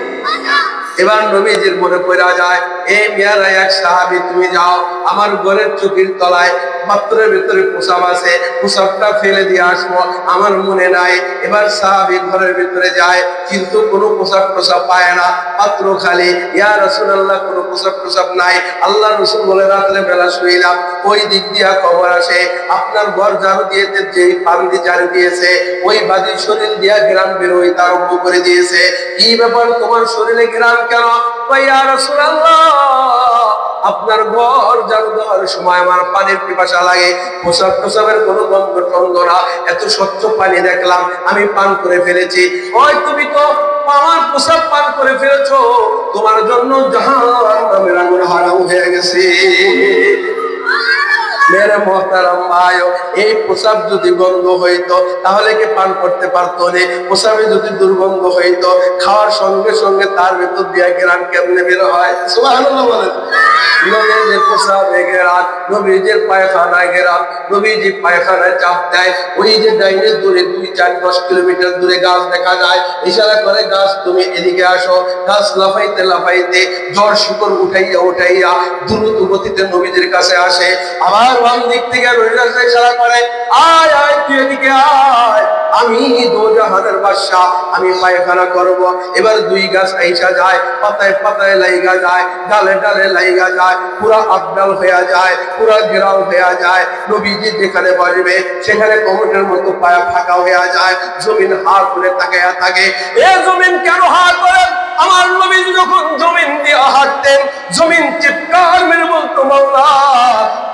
এবার নবীজির মনে পড়া যায়, এই মিয়ারা এক সাহাবী, তুমি যাও আমার ঘরের চোখের তলায় পাত্রের ভেতরে পোশাক আছে, পোশাকটা ফেলে দিয়ে আসবো, আমার মনে নাই। এবার সাহাবী ঘরের ভেতরে যায়, কিন্তু কোনো পোশাক টোশাক পায় না, পাত্র খালি। ইয়া রাসূলুল্লাহ, কোনো পোশাক টোশাক নাই। আল্লাহ রাসূল বলে, রাত্রে বেলা শুইলাম, ওই দিক দিয়া খবর আসে আপনার ঘর ঝাড়ু দিয়েছে, যেই বান্দি ঝাড়ু দিয়েছে ওই বাদির শরীর দিয়া ঘ্রাণ বের হইতে আরম্ভ করে দিয়েছে। কি ব্যাপার, তোমার শরীরে ঘ্রাণ কেন? কয় ইয়া রাসূলুল্লাহ, আপনার ঘর ঝাড়ু দেওয়ার সময় আমার পানির পিপাসা লাগে, প্রসাবের কোনো গন্ধ টন্ধ না, এত স্বচ্ছ পানি দেখলাম, আমি পান করে ফেলেছি। ওই তুমি তো আমার প্রসাব পান করে ফেলেছো, তোমার জন্য জাহান্নামের আগুন হারাম হয়ে গেছে। মেরে মোহতারাম ভাইও, এই প্রসাব যদি গন্ধ হইতো তাহলে কি পান করতে পারতো না? প্রসাবে যদি দুর্গন্ধ হইতো, খাওয়ার সঙ্গে সঙ্গে তার ভেতর দিয়া ঘেরান কেমনে বের হয়? সুবহানাল্লাহ বলেন। নবীজির প্রসাবে ঘেরান, নবীজির পায়খানায় ঘেরান, নবীজি পায়খানায় চাপ দেয়, ওই যে ডাইনে দূরে 2-4-10 কিলোমিটার দূরে গাছ দেখা যায়, ইশারা করে গাছ তুমি এদিকে আসো। গাছ লাফাইতে লাফাইতে ঝড় শিকড় উঠাইয়া দ্রুত গতিতে নবীজির কাছে আসে। আবার বাম দিক থেকে রহিলাসে ইশারা করে, আয় আয় তুই এদিকে আয়, আমি দোজাহানের বাদশা, আমি পায়খানা করব। এবার 2 গাছ আইসা যায়, পাতায় পাতায় লাইগা যায়, ডালে ডালে লাইগা যায়, পুরা আবডাল হয়ে যায়, পুরা ঘেরাও হয়ে যায়। নবীজি যেখানে বসবে সেখানে কমটের মতো পায়া ফাঁকা হয়ে যায়। জমিন হা করে তাকায়া থাকে। এ জমিন কেন হা করে? আমার নবীজি যখন জমিন দিয়ে হাঁটতেন, জমিন চিৎকার মেরে বলতো, মাওলা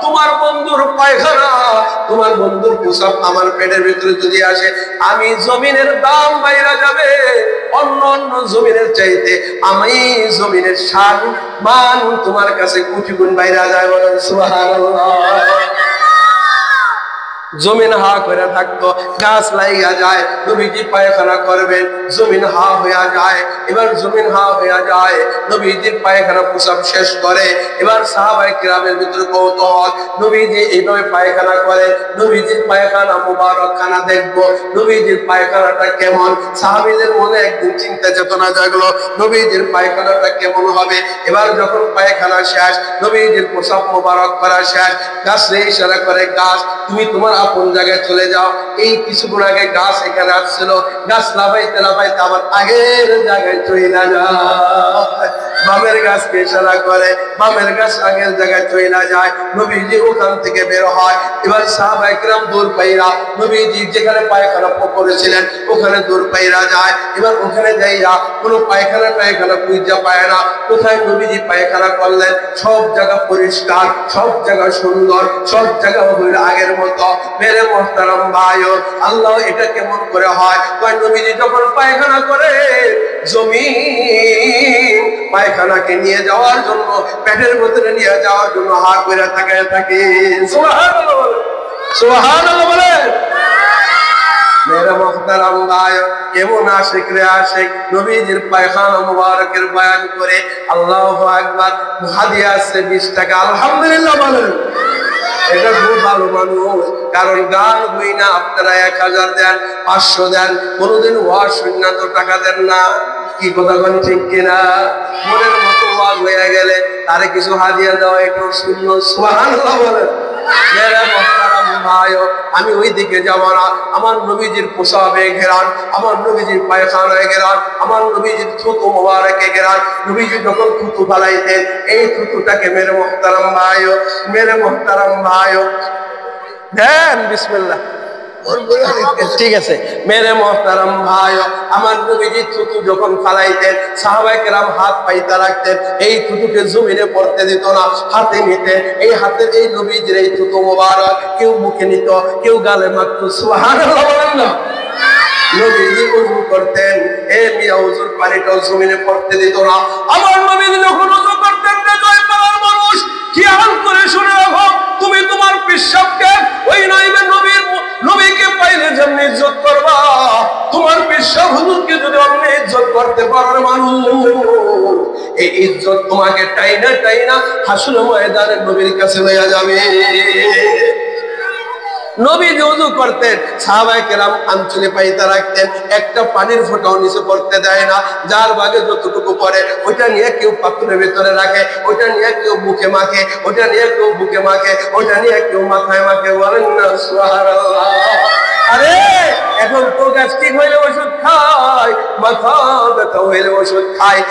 তোমার বন্ধুর পায়খানা, তোমার বন্ধুর প্রসাব আমার পেটের ভিতরে যদি আসে, আমি জমিনের দাম বাইরা যাবে অন্য অন্য জমিনের চাইতে, আমি জমিনের শান মান তোমার কাছে কোটি গুণ বাইরা যায়। বলেন সুবহানাল্লাহ। জমিন হা করে থাকতো, গাছ লাইগা যায়, নবীজি পায়খানা করবেন, জমিন হা হইয়া যায়। এবার জমিন হা হইয়া যায়, নবীজির পায়খানা প্রসাব শেষ করে। এবার সাহাবায়ে কিরামের ভিতরে কৌতূহল, নবীজি এইভাবে পায়খানা করে, নবীজির পায়খানা মুবারকখানা দেখবো, নবীজির পায়খানাটা কেমন। সাহাবীদের মনে একদিন চিন্তা চেতনা জাগলো, নবীজির পায়খানাটা কেমন হবে। এবার যখন পায়খানা শেষ, নবীজির প্রসাব মুবারক করা শেষ, গাছে ইশারা করে, গাছ তুমি তোমার আপন জায়গায় চলে যাও। এই কিছুক্ষণ আগে গাছ এখানে আসছিল, গাছ লাফাইতে লাফাইতে আবার আগের জায়গায় চলে যায়। বামের গাছকে ইশারা করে, বামের গাছ আগের জায়গায় চলে যায়। নবীজি ওখান থেকে বের হয়। এবার সাহাবায়ে কিরাম দূর পাইরা নবীজি যেখানে পায়খানা করেছিলেন ওখানে দূর পাইরা যায়। এবার ওখানে যাইয়া কোনো পায়খানা খুঁজে পায় না, কোথায় নবীজি পায়খানা করলেন। সব জায়গা পরিষ্কার, সব জায়গা সুন্দর, সব জায়গা হইল আগের মতো। মেরে মোহতারাম ভাইও, আল্লাহ এটা কেমন করে হয়? নবীজি যখন পায়খানা করে, জমিন পায়খানাকে নিয়ে যাওয়ার জন্য, পেটের ভিতরে নিয়ে যাওয়ার জন্য হাত করে তাকায় থাকে। সুবহানাল্লাহ বলেন, সুবহানাল্লাহ বলেন। মেরা মুহতারাম ভাইও, কেমন আশিক রে আশিক, নবীজির পায়খানা মুবারকের বয়ান করে আল্লাহু আকবার। হাদিয়া আছে 20 টাকা, আলহামদুলিল্লাহ বলেন। এটা খুব ভালো মানুষ, কারণ গান হই না আপনারা 1000 দেন, 500 দেন, কোনোদিন ওয়াজ শুননা তো টাকা দেন না। কি কথা কোন ঠিক কিনা? মনের মতো ওয়াজ হয়ে গেলে তারে কিছু হাদিয়া দেওয়া একটু শূন্য। সুবহানাল্লাহ বলেন। মেরা মুহতারাম ভাইও, আমি ওই দিকে যাব না। আমার নবীজির প্রসাবে ঘেরান, আমার নবীজির পায়খানায় ঘেরান, আমার নবীজির থুতু মোবারকে ঘেরান। নবীজি যখন থুতু ফালাইতেন, এই থুতুটাকে মেরে মুহতারাম ভাইও, মেরে মুহতারাম ভাইও দেন বিসমিল্লাহ। ঠিক আছে। মেরে মুহতারাম ভাইও, আমার নবীজি থুতু যখন ফালাইতেন, সাহাবায়ে কেরাম হাত পাইতে রাখতেন, এই থুতুকে জমিনে পড়তে দিত না, হাতে নিতেন। এই হাতের এই নবীজির এই থুতু মোবারক কেউ মুখে নিত, কেউ গালে মাখত। সুবহানাল্লাহ বলেন না। নবীজি ওযু করতেন, এ মিয়া ওযুর পানিটাও জমিনে পড়তে দিত না। আমার নবীজি যখন ওযু করতেন, জয় পাড়ার মানুষ খেয়াল করে শুনে রাখো, তুমি তোমার পেশাবকে ওই নাইবে নবীকে পাইলে যেমন ইজ্জত করবা, তোমার পেশাব হুজুরকে যদি অন্য ইজ্জত করতে পারো মানুষ, এই ইজ্জত তোমাকে টাইনা টাইনা হাসরের ময়দানে নবীর কাছে লইয়া যাবে। নবী ওযু করতেন, সাহাবায়ে কেরাম আঞ্চলে পাইতে রাখতেন, একটা পানির ফোঁটাও নিচে পড়তে দেয় না। যার ভাগে যতটুকু পড়ে ওইটা নিয়ে কেউ পাত্রের ভিতরে রাখে, ওইটা নিয়ে কেউ মুখে মাখে, ওইটা নিয়ে কেউ বুকে মাখে, ওইটা নিয়ে কেউ মাথায় মাখে। বলেন না সুবহানাল্লাহ। আরে এখন তো গ্যাস্ট্রিক হইলে ওষুধ খায়, মাথা ব্যথা হইলে ওষুধ খায়,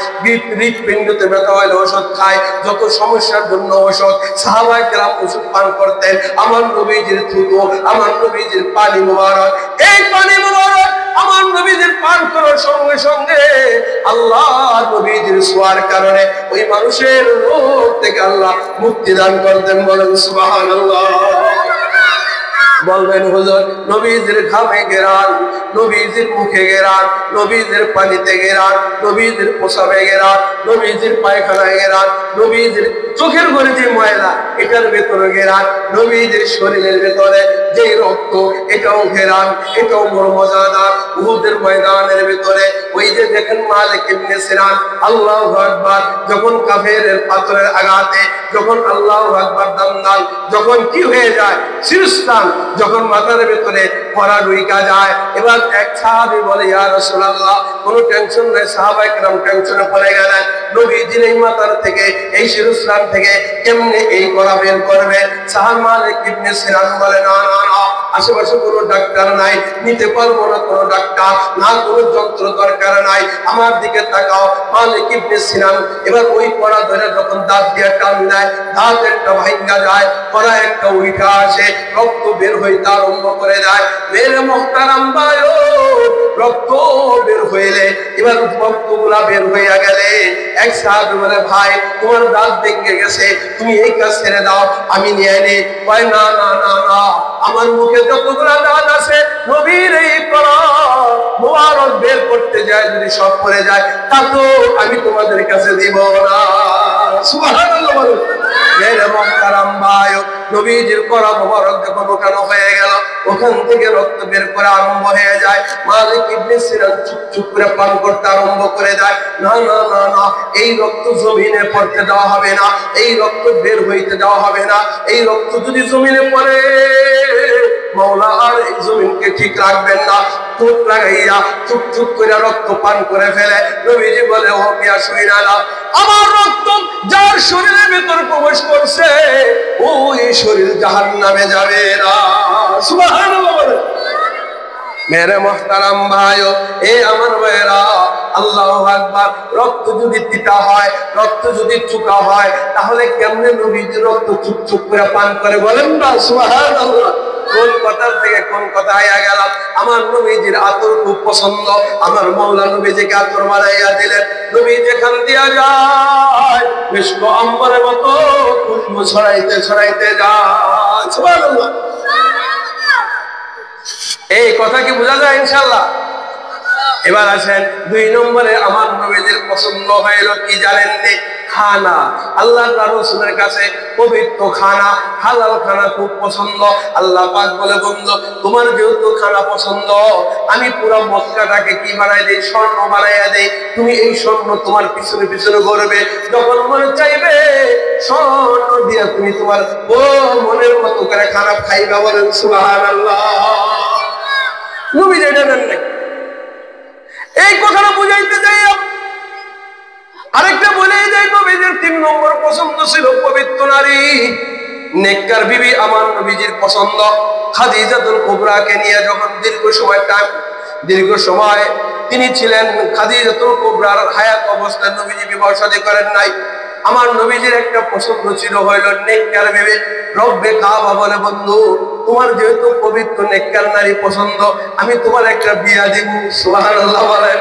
হৃৎপিণ্ডতে ব্যথা হইলে ওষুধ খায়, যত সমস্যার জন্য ওষুধ। সাহাবায়ে কেরাম ওষুধ পান করতেন। আমার নবীজির থুতু, আমার নবীজির পানি মুবারক, এই পানি মুবারক আমার নবীজির পান করার সঙ্গে সঙ্গে আল্লাহ নবীজির ছোঁয়ার কারণে ওই মানুষের রোগ থেকে আল্লাহ মুক্তি দান করতেন। বলেন সুবহানাল্লাহ। বলবেন হুজুর নবীজির ঘামে গেরান, নবীজির মুখে গেরান, নবীজির পানিতে গেরান, নবীজির পোশাবে গেরান, নবীজির পায়খানায় গেরান, নবীজির চোখের ঘরে যে ময়লা এটার ভেতরে গেরান, নবীজির শরীরের ভেতরে যে রক্ত এটাও ঘেরান, এটাও বড় মজাদার। উহুদের ময়দানের ভেতরে ওই যে দেখেন মালিক ইবনে সিনান আল্লাহু আকবার, যখন কাফেরের পাথরের আঘাতে যখন আল্লাহু আকবার দান যখন কি হয়ে যায় শিরস্থান, যখন মাথার ভেতরে পড়া ঢুইকা যায়, এবার এক সাহাবী বলে ইয়া রাসূলুল্লাহ কোনো টেনশন নাই। সাহাবায়ে কেরাম টেনশনে পড়ে গেলেন নবীজির এই মাথার থেকে এই শিরস্থান থেকে কেমনে এই করা বের করবে। সাহাবা মালিক ইবনে সিনান বলে না না না, আশেপাশে কোনো ডাক্তার নাই, নিতে পারবো না কোনো ডাক্তার, না কোনো যন্ত্র দরকার নাই, আমার দিকে তাকাও। মালিক ইবনে সিনান এবার ওই পড়া ধরে যখন দাঁত দিয়ে টান দেয়, দাঁত একটা ভাঙা যায়, পড়া একটা উঠা আসে, রক্ত বের হইতে আরম্ভ করে দেয়। মেরে মুহতারাম ভাইও রক্ত বের হইলে এবার রক্তগুলা বের হইয়া গেলে এক সাহাবী বলে ভাই তোমার দাঁত ভেঙে গেছে, তুমি এই কাজ ছেড়ে দাও, আমি নিয়ে নি। ভাই না না না না, আমার মুখে যতগুলা দাঁত আছে নবীর এই করা মোবারক বের করতে যায় যদি সব পড়ে যায় তা তো আমি তোমাদের কাছে দিব না। সুবহানাল্লাহ বলুন। মেরে মুহতারাম ভাই নবীজির করা মোবারক যখন ওখানে হয়ে গেল, ওখান থেকে রক্ত বের করে আরম্ভ হয়ে যায়। মালিক ইবনে সিনান চুপ চুপ করে পান করতে আরম্ভ করে দেয়। না না না না, এই রক্ত জমিনে পড়তে দেওয়া হবে না, এই রক্ত বের হইতে দেওয়া হবে না। এই রক্ত যদি জমিনে পড়ে মাওলা আর এই জমিনকে ঠিক রাখবেন না। চোখ লাগাইয়া চুপ চুপ করে রক্ত পান করে ফেলে। নবীজি বলে ও মিয়া শুইনা না, আমার রক্ত যার শরীরের ভেতর প্রবেশ করছে ওই শরীর জাহান্নামে যাবে না। সুবহানাল্লাহ। মেরে মুহতারাম ভাইও এ আমার ভাইরা আল্লাহু আকবার, রক্ত যদি তিতা হয়, রক্ত যদি চুকা হয় তাহলে কেমনে নবীজি রক্ত চুপ চুপ করে পান করে বলেন না সুবহানাল্লাহ। কোন কথার থেকে কোন কথা আয়া গেল। আমার নবীজির আতর খুব পছন্দ, আমার মাওলা নবীজিকে আতর বানাইয়া দিলেন। নবী যেখান দিয়া যায় মিষ্ক আম্বরের মতো খুশবু ছড়াইতে ছড়াইতে যায়। সুবহানাল্লাহ। এই কথা কি বোঝা যায় ইনশাআল্লাহ? এবার আসেন 2 নম্বরে আমার নবীজির পছন্দ হইল কি জানেন নি? খানা। আল্লাহ তার রাসূলের কাছে পবিত্র খানা, হালাল খানা খুব পছন্দ। আল্লাহ পাক বলে বন্ধু তোমার যেহেতু খানা পছন্দ, আমি পুরো মক্কাটাকে কি বানাই দেই? স্বর্ণ বানাইয়া দেই। তুমি এই স্বর্ণ তোমার পিছনে পিছনে ঘুরবে, যখন মনে চাইবে স্বর্ণ দিয়ে তুমি তোমার ও মনের মতো করে খানা খাইবা। বলেন সুবহানাল্লাহ। নবী যেটা নেন নাই এই কথাটা বুঝাইতে যাই। আরেকটা বলে যাই নবীজির 3 নম্বর পছন্দ ছিল পবিত্র নারী, নেককার বিবি। আমার নবীজির পছন্দ খাদিজাতুল কুবরাকে নিয়ে যখন দীর্ঘ সময় তিনি ছিলেন খাদিজাতুল কুবরার হায়াত অবস্থায় নবীজি বিবাহ শাদী করেন নাই। আমার নবীজির একটা পছন্দ ছিল হইল নেককার বিবি। রব্বে কাবা বলে বন্ধু তোমার যেহেতু পবিত্র নেককার নারী পছন্দ, আমি তোমার একটা বিয়া দিব। সুবহানাল্লাহ বলেন।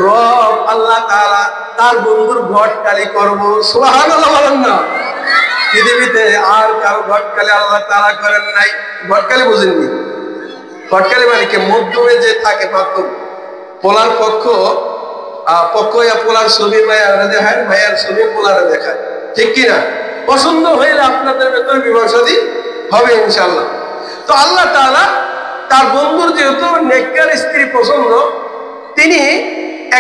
রব আল্লাহ তাআলা তার বন্ধুর ঘটকালি করব। সুবহানাল্লাহ বলেন না। পৃথিবীতে আর কারো ঘটকালি আল্লাহ তাআলা করেন নাই। ঘটকালি বুঝেননি? ঘটকালি মানে কি মধ্যমে যে থাকে মাত্র পোলার পক্ষ পোলার ছবি মায়ারে দেখায়, মায়ার ছবি পোলারে দেখায়, ঠিক কিনা? পছন্দ হইলে আপনাদের ভেতরে বিবাহ শাদী হবে ইনশাআল্লাহ। তো আল্লাহ তাআলা তার বন্ধুর যেহেতু নেককার স্ত্রী পছন্দ, তিনি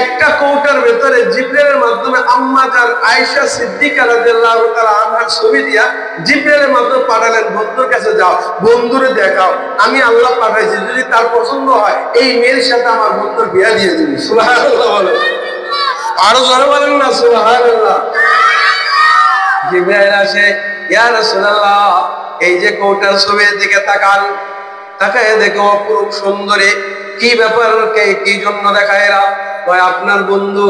একটা কৌটার ভেতরে জিবরাইলের মাধ্যমে আম্মা জান আয়েশা সিদ্দিকা রাদিয়াল্লাহু তাআলা আনহার ছবি দিয়া জিবরাইলের মাধ্যমে পাঠালেন, বন্ধুর কাছে যাও, বন্ধুরে দেখাও, আমি আল্লাহ পাঠাইছি, যদি তার পছন্দ হয় এই মেয়ের সাথে আমার বন্ধুর বিয়ে দিয়ে দিবি। সুবহানাল্লাহ বলেন। আরো জোরে বলেন না সুবহানাল্লাহ। জিবরাইল আসে, ইয়া রাসূলুল্লাহ এই যে কৌটার ছবির দিকে তাকান, তাকায় দেখো অপরূপ সুন্দরী কি ব্যাপার, কি জন্য দেখায় এরা? আপনার বন্ধু,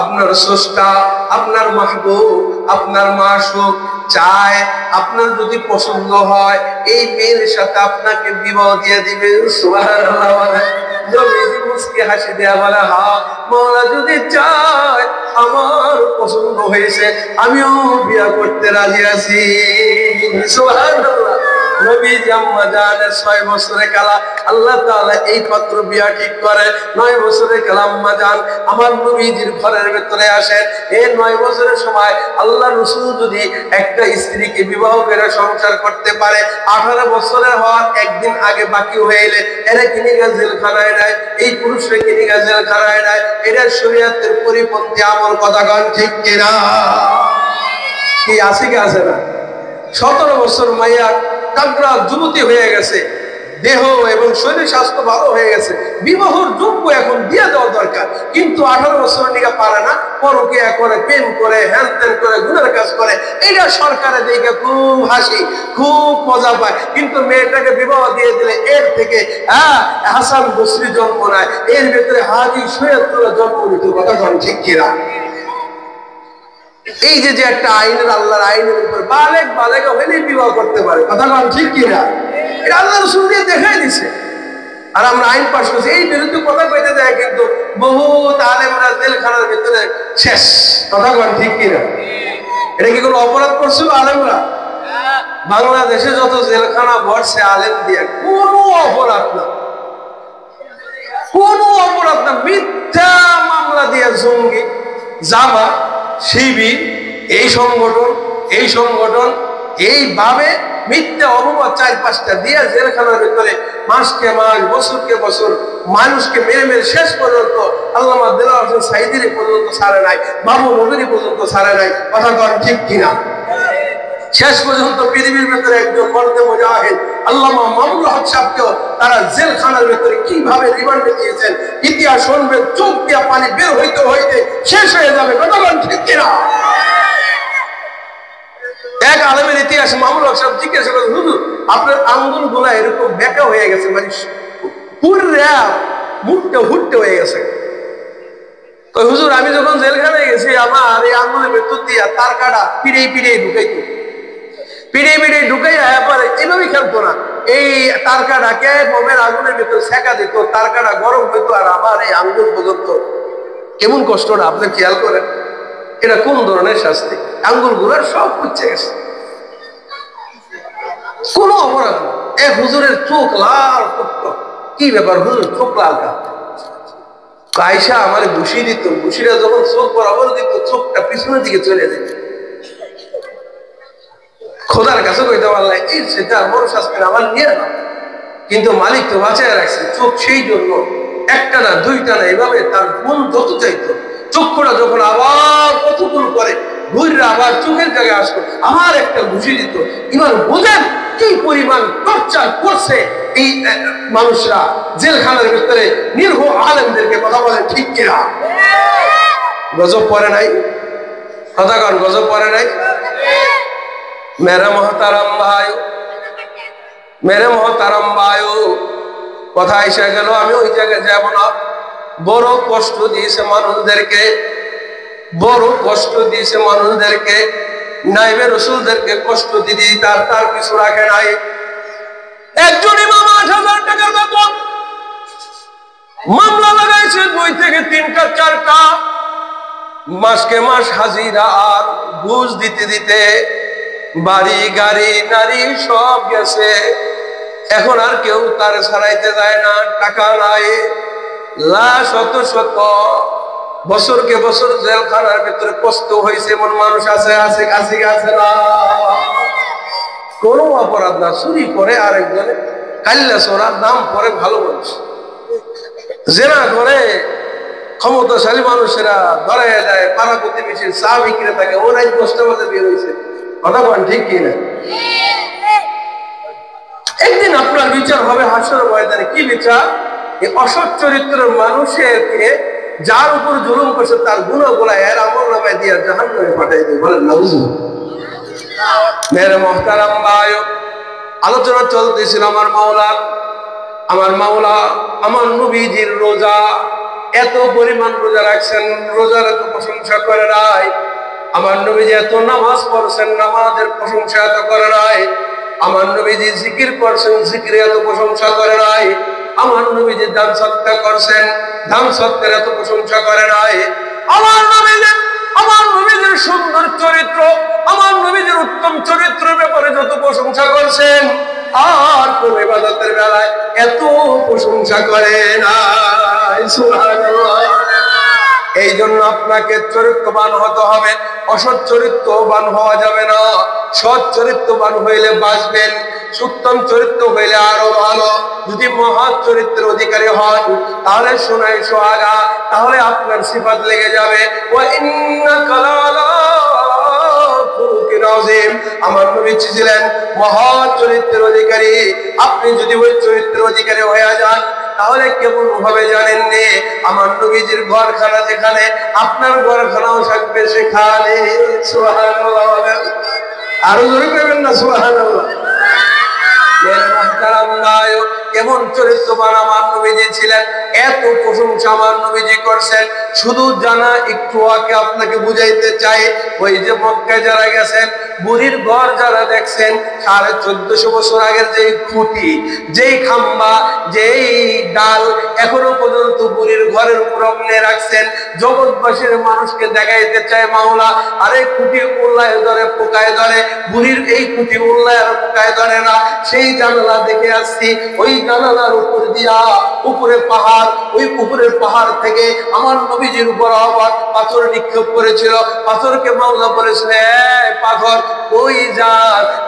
আপনার স্রষ্টা, আপনার মাহবুব, আপনার মাশউক চায় আপনার যদি পছন্দ হয় এই মেয়ের সাথে আপনাকে বিবাহ দিয়ে দিবে। সুবহানাল্লাহ। নবীজি মুস্কি হাসি দেয়া বলে, হ্যাঁ মাওলা যদি চায়, আমার পছন্দ হয়েছে, আমিও বিয়ে করতে রাজি আছি। সুবহানাল্লাহ। নবীজি আম্মা জানের 6 বছরে কালা আল্লাহ তাআলা এই পাত্র বিয়া ঠিক করে। 9 বছরে কালা আম্মা জান আমার নবীজির ঘরের ভিতরে আসেন। এই 9 বছরের সময় আল্লাহ রাসূল যদি একটা স্ত্রীকে বিবাহ করে সংসার করতে পারে, 18 বছরের হওয়ার একদিন আগে বাকি হয়ে এলে এরা কিনে জেলখানায় নেয়, এই পুরুষরা কিনে জেলখানায় নেয়। এটা শরীয়তের পরিপন্থী আমল। কথা কন ঠিক কিনা? কি আছে কি আছে না? 17 বছর মাইয়া কাগরা যুবতী হয়ে গেছে, দেহ এবং শরীর স্বাস্থ্য ভালো হয়ে গেছে, বিবাহর যোগ্য এখন দিয়ে দেওয়া দরকার, কিন্তু 18 বছর নিকা পারে না, পরকীয়া করে, প্রেম করে, হ্যান ত্যান করে, গুনার কাজ করে। এটা সরকারে দেখে খুব হাসি, খুব মজা পায়, কিন্তু মেয়েটাকে বিবাহ দিয়ে দিলে এর থেকে হাসান বসরি জন্ম নেয়, এর ভেতরে হাজি সৈয়দুল্লাহ জন্ম নিত। কথা ঠিক কিনা? এই যে একটা আইনের, আল্লাহর আইনের উপর বালেগা হলেই বিবাহ করতে পারে। কথা বল ঠিক কিনা? এটা আল্লাহ রাসূল দিয়ে দেখাই দিছে, আর আমরা আইন পাশ করছি। এই বিরুদ্ধে কথা কইতে দেয়, কিন্তু বহুত আলেমরা জেলখানার ভিতরে শেষ। কথা বল ঠিক কিনা? এটা কি কোনো অপরাধ করছিল আলেমরা? বাংলাদেশে যত জেলখানা ভরছে আলেম দিয়ে, কোনো অপরাধ না, কোনো অপরাধ না। মিথ্যা মামলা দিয়ে জঙ্গি, জামা, শিবির, এই সংগঠন এইভাবে মিথ্যা অপবাদ 4-5টা দিয়ে জেলখানার ভিতরে মাসকে মাস, বছরকে বছর মানুষকে মেরে মেরে শেষ পর্যন্ত আল্লামা দেলাওয়ার হোসেন সাইদির পর্যন্ত ছাড়ে নাই, বাবু নগরী পর্যন্ত ছাড়ে নাই। কথা কন ঠিক কিনা? শেষ পর্যন্ত পৃথিবীর ভেতরে একজন মর্দে মুজাহিদ আল্লামা মামুনুল হক সাহেবকেও তারা জেলখানার ভেতরে কিভাবে রিমান্ডে দিয়েছেন, ইতিহাস শুনবেন, চোখ দিয়া পানি বের হইতে হইতে শেষ হয়ে যাবে। কথা বলেন ঠিক কিনা? এক আলেমের ইতিহাস মামুনুল হক সাহেব জিজ্ঞাসা করেন, হুজুর আপনার আঙ্গুল গুলা এরকম বেঁকা হয়ে গেছে, মানে পুরো মুখটা হুট্টে হয়ে গেছে। তো হুজুর আমি যখন জেলখানায় গেছি আমার এই আঙ্গুলের ভেতর দিয়া তার কাটা পিড়ে ঢুকাইতো, পিড়ে ঢুকাইয়া পরে এইভাবেই খেলতো না, এই তার কাটাকে মোমের আগুনের ভেতর সেকা দিত, তার কাটা গরম হইতো, আর আমার এই আঙ্গুল পর্যন্ত। কেমন কষ্টটা আপনি খেয়াল করেন? এটা কোন ধরনের শাস্তি? আঙ্গুল গুলার সব পুচ্ছে গেছে, কোনো অপরাধ না। এ হুজুরের চোখ লাল করতো, কি ব্যাপার হুজুর চোখ লাল কা? আয়সা আমার ঘুষি দিত, ঘুষিটা যখন চোখ বরাবর দিত চোখটা পিছনের দিকে চলে যেত। খোদার কাছে কইতে পারলাই এই সেটা বড় শাস্তি আমার নিয়ে না, কিন্তু মালিক তো বাঁচায় রাখছে চোখ। সেই জন্য একটা না দুইটা না, এভাবে তার মন যত চাইতো চক্ষুটা যখন আবার কতক্ষণ করে ঘুরে আবার চোখের জায়গায় আসতো, আমার একটা ঘুষি দিত। এবার বোঝেন কি পরিমাণ টর্চার করছে এই মানুষরা জেলখানার ভিতরে নির্ভ আলেমদেরকে। কথা বলেন ঠিক কিনা? গজব পড়ে নাই? কথা কন, গজব পড়ে নাই? মেরে মহতারাম ভাইও কথা এসে গেল, আমি ওই জায়গায় যাব না। বড় কষ্ট দিয়েছে মানুষদেরকে, বড় কষ্ট দিয়েছে মানুষদেরকে, নাইবে রসুলদেরকে কষ্ট দিদি তার কিছু রাখে নাই। একজন ইমাম 8,000 টাকার বেতন, মামলা লাগাইছে 2 থেকে 3টা 4টা, মাসকে মাস হাজিরা আর ঘুষ দিতে দিতে বাড়ি গাড়ি নারী সব গেছে। এখন আর কেউ তার ছাড়াইতে যায় না, টাকা নাই। শত শত বছরকে বছর জেলখানার ভিতরে কষ্ট হয়েছে এমন মানুষ আছে না? কোনো অপরাধ না, চুরি করে আরেকজনে কাল্লা চোরার নাম পরে ভালো মানুষ, জেনা করে ক্ষমতাশালী মানুষেরা ধরে দেয়, পাড়া প্রতিবেশীর চা বিক্রেতাকে ও রাত 10টা বাজে বের হয়েছে। কথা বলেন ঠিক কিনা? একদিন আপনার বিচার হবে হাসর ময়দানে। কি বিচার? এই অসৎ চরিত্রের মানুষেরকে যার উপর জুলুম করছে তার গুনাহগুলা এর আমলনামায় দিয়ে জাহান্নামে পাঠিয়ে দেবে। বলেন নাউজুবিল্লাহ। মেরে মুহতারাম ভাই, আলোচনা চলতেছিল আমার মাওলার আমার মাওলা আমার নবীজির রোজা এত পরিমাণ রোজা রাখছেন, রোজার এত প্রশংসা করে নাই। আমার নবীজি এত নামাজ পড়ছেন, নামাজের প্রশংসা এত করে নাই। আমার নবীজি জিকির করছেন, জিকিরে এত প্রশংসা করে নাই। আমার নবীজি দান সৎকার করছেন, দান সৎকার এত প্রশংসা করে নাই। আমার নবীজির সুন্দর চরিত্র, আমার নবীজির উত্তম চরিত্রের ব্যাপারে যত প্রশংসা করছেন, আর কোন ইবাদতের বেলায় এত প্রশংসা করে না। সুবহানাল্লাহ। এই জন্য আপনাকে চরিত্রবান হতে হবে, অসৎ চরিত্রবান হওয়া যাবে না। সৎ চরিত্রবান হইলে বাঁচবেন, উত্তম চরিত্র হইলে আরো ভালো। যদি মহৎ চরিত্রের অধিকারী হন তাহলে শোনাই সোহাগা, তাহলে আপনার সিফাত লেগে যাবে। ওয়া ইন্নাকা লাআলা খুলুকিন আযীম। আমার নবী ছিলেন মহৎ চরিত্রের অধিকারী। আপনি যদি ওই চরিত্রের অধিকারী হয়ে যান তাহলে কেমন ভাবে জানেন নে, আমার নবীজির ঘরখানা যেখানে আপনার ঘরখানাও থাকবে সেখানে। সুবহানাল্লাহ। আরো জোরে করবেন না সুবহানাল্লাহ। এমন চরিত্রবান আমার নবীজি ছিলেন, এত প্রশংসা আমার নবীজি করছেন। শুধু জানা একটু আগে আপনাকে বুঝাইতে চাই, ওই যে মক্কায় যারা গেছেন, বুড়ির ঘর যারা দেখছেন, 1450 বছর আগের যেই খুঁটি, যেই খাম্বা, যেই ডাল এখনো পর্যন্ত বুড়ির ঘরের উপর অগ্নে রাখছেন। জগৎবাসীর মানুষকে দেখাইতে চায় মাওলা, আরে খুঁটি উল্লায় ধরে পোকায় ধরে, বুড়ির এই খুঁটি উল্লায় আর পোকায় ধরে না। সেই জানালা দেখে আসছি, ওই জানালার উপর দিয়া উপরে পাহাড়, ওই উপরের পাহাড় থেকে আমার নবীজির উপর আবার পাথর নিক্ষেপ করেছিল। পাথরকে মাওলা বলেছিল, পাথর ওই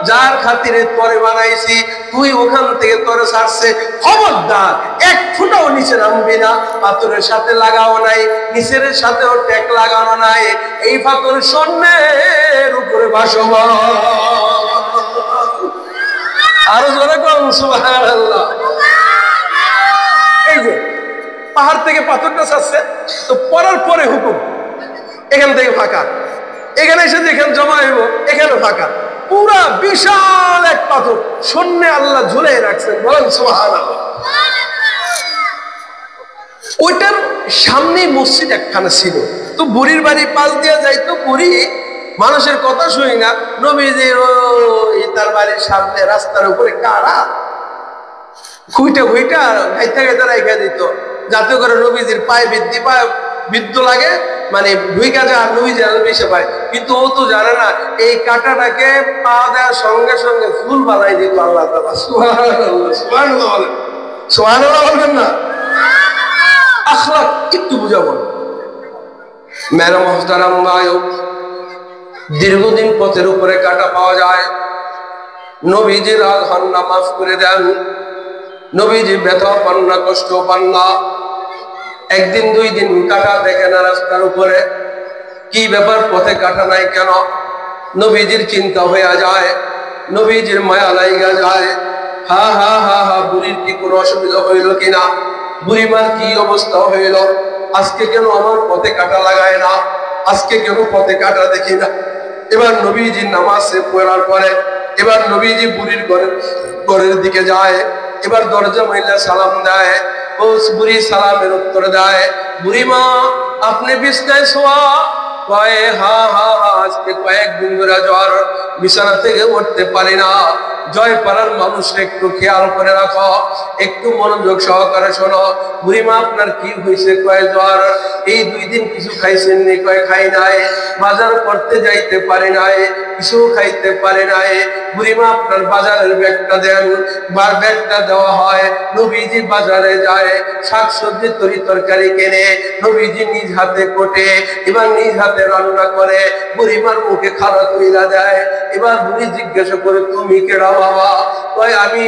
যার খাতিরে তরে বানাইছি, তুই ওখান থেকে তরে ছাড়ছে, খবরদার এক ফুটাও নিচে নামবি না। পাথরের সাথে লাগাও নাই, নিচের সাথেও ট্যাক লাগানো নাই। এই পাথর স্বর্ণের উপরে ভাসমান। আরো জোরে কোন সুবহানাল্লাহ। এই যে পাহাড় থেকে পাথরটা ছাড়ছে, তো পড়ার পরে হুকুম এখান থেকে ফাঁকা, এখানে এসে যেখানে জমা হইব এখানে ফাঁকা, পুরা বিশাল এক পাথর শূন্যে আল্লাহ ঝুলে রাখছেন। বলেন সুবহানাল্লাহ। ওইটার সামনে মসজিদ একখানা ছিল। তো বুড়ির বাড়ি পাশ দিয়ে যাইতো, বুড়ি মানুষের কথা শুনি না, নবীজির ওই তার বাড়ির সামনে রাস্তার উপরে কারা খুঁইটা খুঁইটা গাইতে গাইতে রেখে দিত, যাতে করে নবীজির পায়ে বিদ্ধ লাগে, মানে ঢুইকা যায় আর নবীজি আরো বেশি পায়। কিন্তু ও তো জানে না এই কাঁটাটাকে পা দেওয়ার সঙ্গে সঙ্গে ফুল বানাই দিত আল্লাহ তাআলা। সুবহানাল্লাহ। সুবহানাল্লাহ বলেন, সুবহানাল্লাহ বলবেন না? আখলাক একটু বুঝাবো। মেরা মুহতারাম ভাইও, দীর্ঘদিন পথের উপরে কাঁটা পাওয়া যায়, নবীজি রাগ হন না, মাফ করে দেন। নবীজি ব্যথা পান না, কষ্ট পান না। একদিন দুই দিন কাঁটা দেখে না রাস্তার উপরে, কি ব্যাপার পথে কাঁটা নাই কেন? নবীজির চিন্তা হয়ে যায়, নবীজির মায়া লাইগা যায়। হা হা হা হা, বুড়ির কি কোনো অসুবিধা হইল কিনা, বুড়িমার কি অবস্থা হইল, আজকে কেন আমার পথে কাঁটা লাগায় না, আজকে কেন পথে কাঁটা দেখি না। এবার নবীজি নামাজে পড়ার পরে এবার নবীজি বুড়ির ঘরের দিকে যায়। এবার দরজা মহিলা সালাম দেয়, ও বুড়ি সালামের উত্তর দেয়, বুড়িমা আপনি বিছনায় শোয়া? কয়ে হা হা হা, আজকে কয়েকদিন ধরে জ্বর, বিছানা থেকে উঠতে পারি না। জয়পাড়ার মানুষ একটু খেয়াল করে রাখো, একটু মনোযোগ সহকারে শোনো। বুড়িমা আপনার কি হয়েছে? কয় জ্বর। এই 2 দিন কিছু খাইছেন নি? কয় খাই নাই। বাজার করতে যাইতে পারি নাই, কিছু খাইতে পারি নাই। বুড়িমা আপনার বাজারের ব্যাগটা দেন। ব্যাগটা দেওয়া হয়। নবীজি বাজারে যায়, শাকসবজি তরি তরকারি কেনে, নবীজি নিজ হাতে কোটে, এবার নিজ হাতে রান্না করে বুড়িমার মুখে খাওয়া তুইলা দেয়। এবার বুড়ি জিজ্ঞাসা করে, তুমি কেডা বাবা? কয় আমি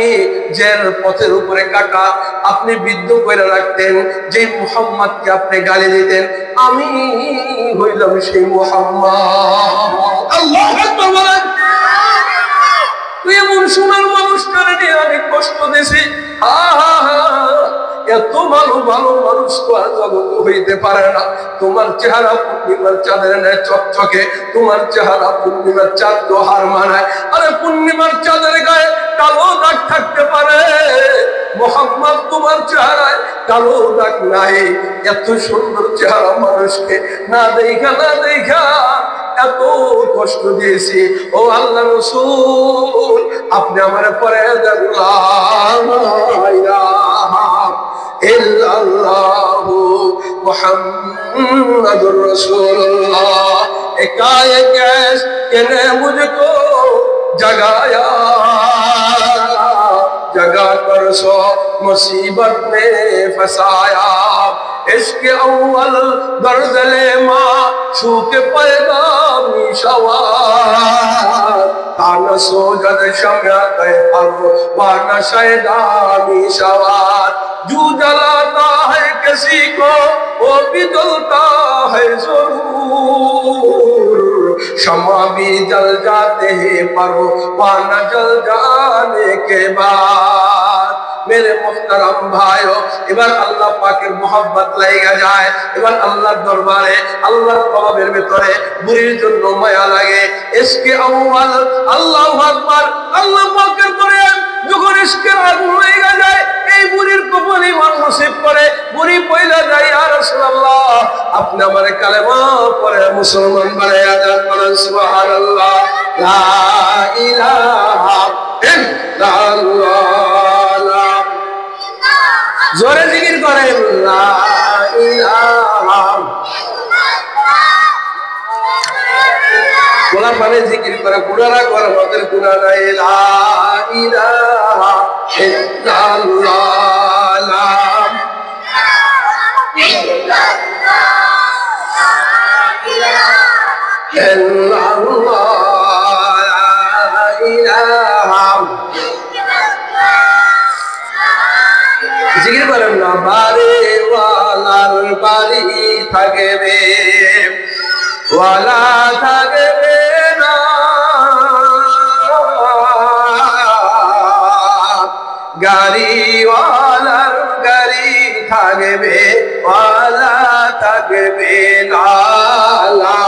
জেল পথের উপরে কাটা আপনি বিদ্ধ করে রাখতেন, যে মুহাম্মদকে আপনি গালি দিতেন, আমি হইলাম সেই মুহাম্মদ। আল্লাহু আকবার বলেন। তুই এমন সোনার মানুষ মানুষটারে নিয়ে আমি কষ্ট দিছি। হা হা হা, এত ভালো ভালো মানুষ তো আর জগৎ হইতে পারে না। তোমার চেহারা পূর্ণিমার চাঁদের ন্যায় চকচকে, তোমার চেহারা পূর্ণিমার চাঁদ তো হার মানায়। আরে পূর্ণিমার চাঁদের গায়ে কালো দাগ থাকতে পারে, মোহাম্মদ তোমার চেহারায় কালো দাগ নাই। এত সুন্দর চেহারা মানুষকে না দেখা না দেখা এত কষ্ট দিয়েছি। ও আল্লাহ রাসূল, আপনি আমার পরে দেন লা ইলাহা ইল্লাল্লাহু মুহাম্মাদুর রাসূলুল্লাহ। একাएक কেনে মুझको जगाया, जगा कर सो मुसीबत में फसाया। इश्क अव्वल दर्दले माँ छू के पैगामी शवार, ताना सोजद शम्या के हर वाना शैदानी शवार। जू जलाता है किसी को वो भी जलता है जरूर, शमा भी जल जाते हैं पर वाना जल जाने के बाद। मेरे मुहतरम भाइयों, এবার আল্লাহ পাকের মোহাব্বত লাগা যায়। এবার আল্লাহর দরবারে আল্লাহর কলবের ভিতরে বুড়ির জন্য মায়া লাগে। ইশকে আউয়াল, আল্লাহু আকবার, আল্লাহ পাকের করে যখন ইশকের আগুন লাগা যায়, এই বুড়ির কপালে ইমান নসিব করে। বুড়ি পয়লা যায়, ইয়া রাসূলুল্লাহ আপনি আমার কালেমা পড়ে মুসলমান বানায়া দেন। বলেন সুবহানাল্লাহ। লা ইলাহা ইল্লাল্লাহ, জোরে জিকির করেন লা ইলাহা। গোলাপ মানে জিকির করে, গুনারা করে, আমাদের গুনাহ নাই। লা ইলাহা ইল্লাল্লাহ, লা জিকির করেন না। বাড়ি ওয়ালার বাড়ি থাকবে, ওয়ালা থাকবে না, গাড়ি ওয়ালার গাড়ি থাকবে, ওয়ালা থাকবে না। লা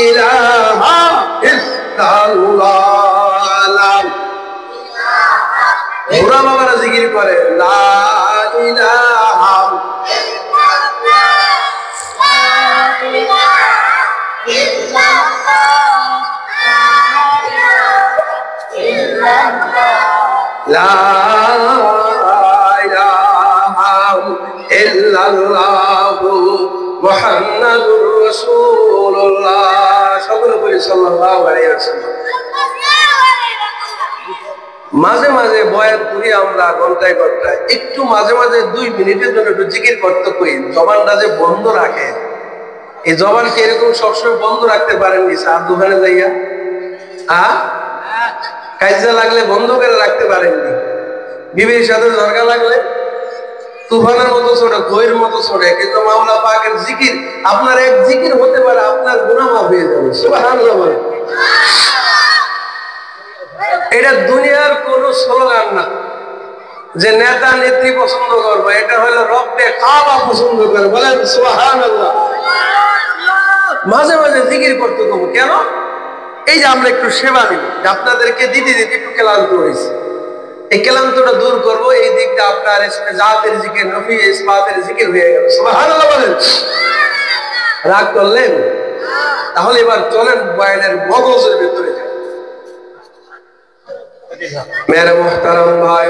ইলাহা ইল্লাল্লাহ, বুড়া বাবারা জিকির করে লা ইলাহা লা ইলাহা ইল্লাল্লাহু মুহাম্মাদুর রাসূলুল্লাহ। সকলে বলি সাল্লাল্লাহু আলাইহি ওয়াসাল্লাম। মাঝে মাঝে বয়ান করি আমরা ঘন্টায় ঘন্টায়, একটু মাঝে মাঝে 2 মিনিটের জন্য একটু জিকির করতে কই। জবানটা যে বন্ধ রাখে, এই জবানকে এরকম সবসময় বন্ধ রাখতে পারেননি স্যার দোকানে যাইয়া? কাজে লাগলে বন্ধ করে রাখতে পারেননি? বিবির সাথে ঝগড়া লাগলে তুফানের মতো ছোটে, ঘইর মতো ছোটে, কিন্তু মাওলা পাকের জিকির, আপনার এক জিকির হতে পারে আপনার গুনাহ মাফ হয়ে যাবে। সুবহানাল্লাহ। এটা দুনিয়ার কোন স্লোগান না যে নেতা নেত্রী পছন্দ করবো, এটা হলো রব্বে কাবা পছন্দ করে। বলেন সুবহানাল্লাহ। মাঝে মাঝে জিকির করতে কব কেন? এই যে আমরা একটু সেবা দিব, আপনাদেরকে দিতে দিতে একটু ক্লান্ত হয়েছে, এই ক্লান্তটা দূর করব, এই দিকটা আপনার জাতের জিকির, নফি ইসবাতের জিকির হয়ে গেল। সুবহানাল্লাহ বলেন। রাগ করলেন? তাহলে এবার চলেন বয়ানের মগজের ভিতরে যাই। মেরে মুহতারাম ভাই,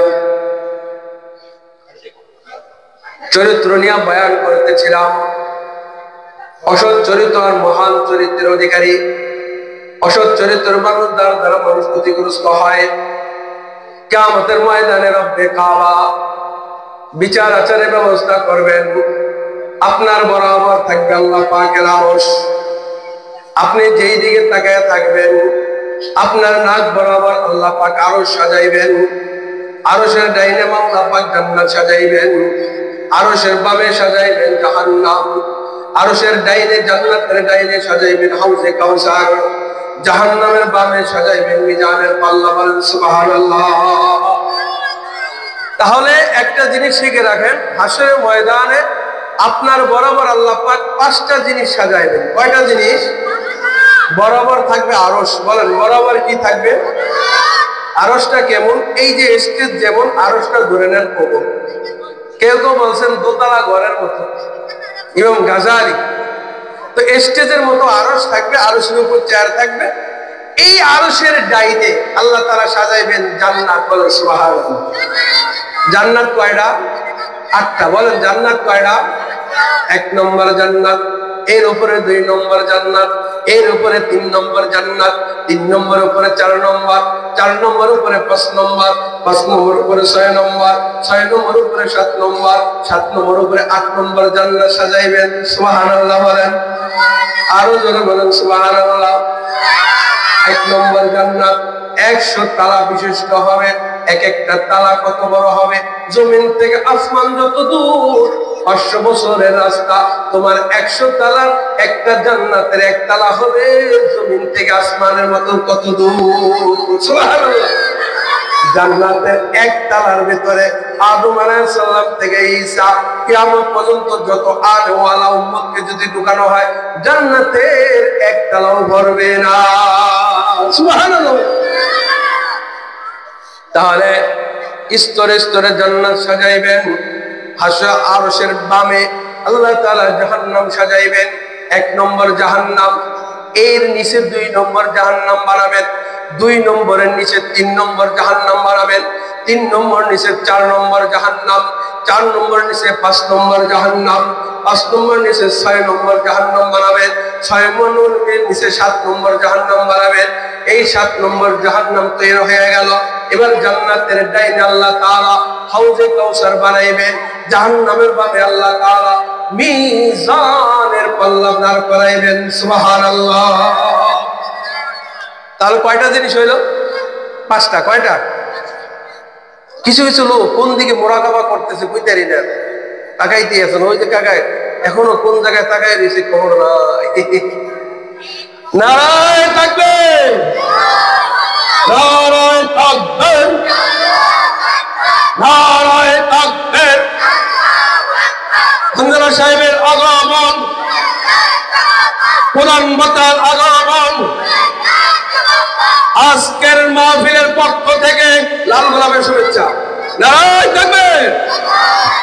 চরিত্র নিয়ে বয়ান করতেছিলাম। অসৎ চরিত্র আর মহান চরিত্রের অধিকারী। অসৎ চরিত্র মানুষদের দ্বারা মানুষ ক্ষতিগ্রস্ত হয়। কিয়ামতের ময়দানে রব্বে কাবা বিচার আচারের ব্যবস্থা করবেন। আপনার বরাবর থাকবে আল্লাহ পাকের আরশ। আপনি যেই দিকে তাকায় থাকবেন, আপনার নাক বরাবর আল্লাহ পাক আরশ সাজাইবেন। আরশের ডাইনে আল্লাহ পাক জান্নাত সাজাইবেন, আরশের বামে সাজাইবেন জাহান্নাম, আরশের ডাইনে জান্নাতের ডাইনে সাজাইবেন হাউজে কাউসার। জাহান্নামের বামে সাজাইবেন মিজানের পাল্লা। বলেন সুবহানাল্লাহ। তাহলে একটা জিনিস শিখে রাখেন, হাসরের ময়দানে আপনার বরাবর আল্লাহ পাক 5টা জিনিস সাজাইবেন। কয়টা জিনিস? বরাবর থাকবে আরশ। বলেন বরাবর কি থাকবে? আরশটা কেমন? এই যে স্টেজ যেমন, আরশটা ধরে নেন কবর। কেউ কেউ বলছেন দোতলা ঘরের মতো, ইমাম গাজালি। তো স্টেজের মতো আরশ থাকবে, আরশের উপর চেয়ার থাকবে। এই আরশের ডাইনে আল্লাহ তাআলা সাজাইবেন জান্নাত। বলেন সুবহানাল্লাহ। জান্নাত কয়টা? 8টা। বলেন জান্নাত কয়টা? 1 নম্বর জান্নাত, এর উপরে 2 নম্বর জান্নাত, এর উপরে 3 নম্বর জান্নাত, 3 নম্বর উপরে 4 নম্বর, 4 নম্বর উপরে 5 নম্বর, 5 নম্বর উপরে 6 নম্বর, 6 নম্বর উপরে 7 নম্বর, 7 নম্বর উপরে 8 নম্বর জান্নাত সাজাইবেন। সুবহানাল্লাহ বলেন, আরো জোরে বলেন সুবহানাল্লাহ। 1 নম্বর জান্নাত 100 তালা বিশিষ্ট হবে। এক একটা তালা কত বড় হবে? জমিন থেকে আসমান যত দূর, 500 বছরের রাস্তা। তোমার 100 তালার একটা জান্নাতের 1 তালা হবে জমিন থেকে আসমানের মতো কত দূর। সুবহানাল্লাহ। জান্নাতের 1 তালার ভিতরে আদম আলাইহিস সালাম থেকে ঈসা কিয়ামত পর্যন্ত যত আলেওয়ালা উম্মতকে যদি ঢুকানো হয়, জান্নাতের 1 তালাও ভরবে না। সুবহানাল্লাহ। তাহলে স্তরে স্তরে জান্নাত সাজাইবেন। হাসর আরশের বামে আল্লাহ তাআলা জাহান্নাম সাজাইবেন। 1 নম্বর জাহান্নাম, এর নিচে 2 নম্বর জাহান্নাম বানাবেন। 2 নম্বরের নিচে 3 নম্বর জাহান্নাম বানাবেন। 3 নম্বর নিচে 4 নম্বর জাহান্নাম। 4 নম্বর নিচে 5 নম্বর জাহান্নাম। 5 নম্বর নিচে 6 নম্বর জাহান্নাম বানাবেন। 6 নম্বরের নিচে 7 নম্বর জাহান্নাম বানাবেন। এই 7 নম্বর জাহান্নাম তৈরি হয়ে গেল। এবার জান্নাতের ডাইনে আল্লাহ তাআলা হাউজে কাউসার বানাইবেন। জাহান্নামের বামে আল্লাহ তাআলা মিজানের পাল্লা দাঁড় করাইবেন। সুবহানাল্লাহ। তাহলে কয়টা জিনিস হইল? 5টা। কয়টা? কিছু কিছু লোক কোন দিকে মুরাকাবা করতেছে বুঝতেই না, তাকাইতে আছেন। ওই যে কাকায় এখনো কোন জায়গায় তাকাই রয়েছে খবর নাই। নারায়ে তাকবীর, নারায়ে তাকবীর, নারায়ে তাকবীর। হামজা সাহেবের আগমন, কোরআন বাতার আগমন। আজকের মাহফিলের পক্ষ থেকে লাল গোলাপের শুভেচ্ছা। নারায়ে তাকবীর।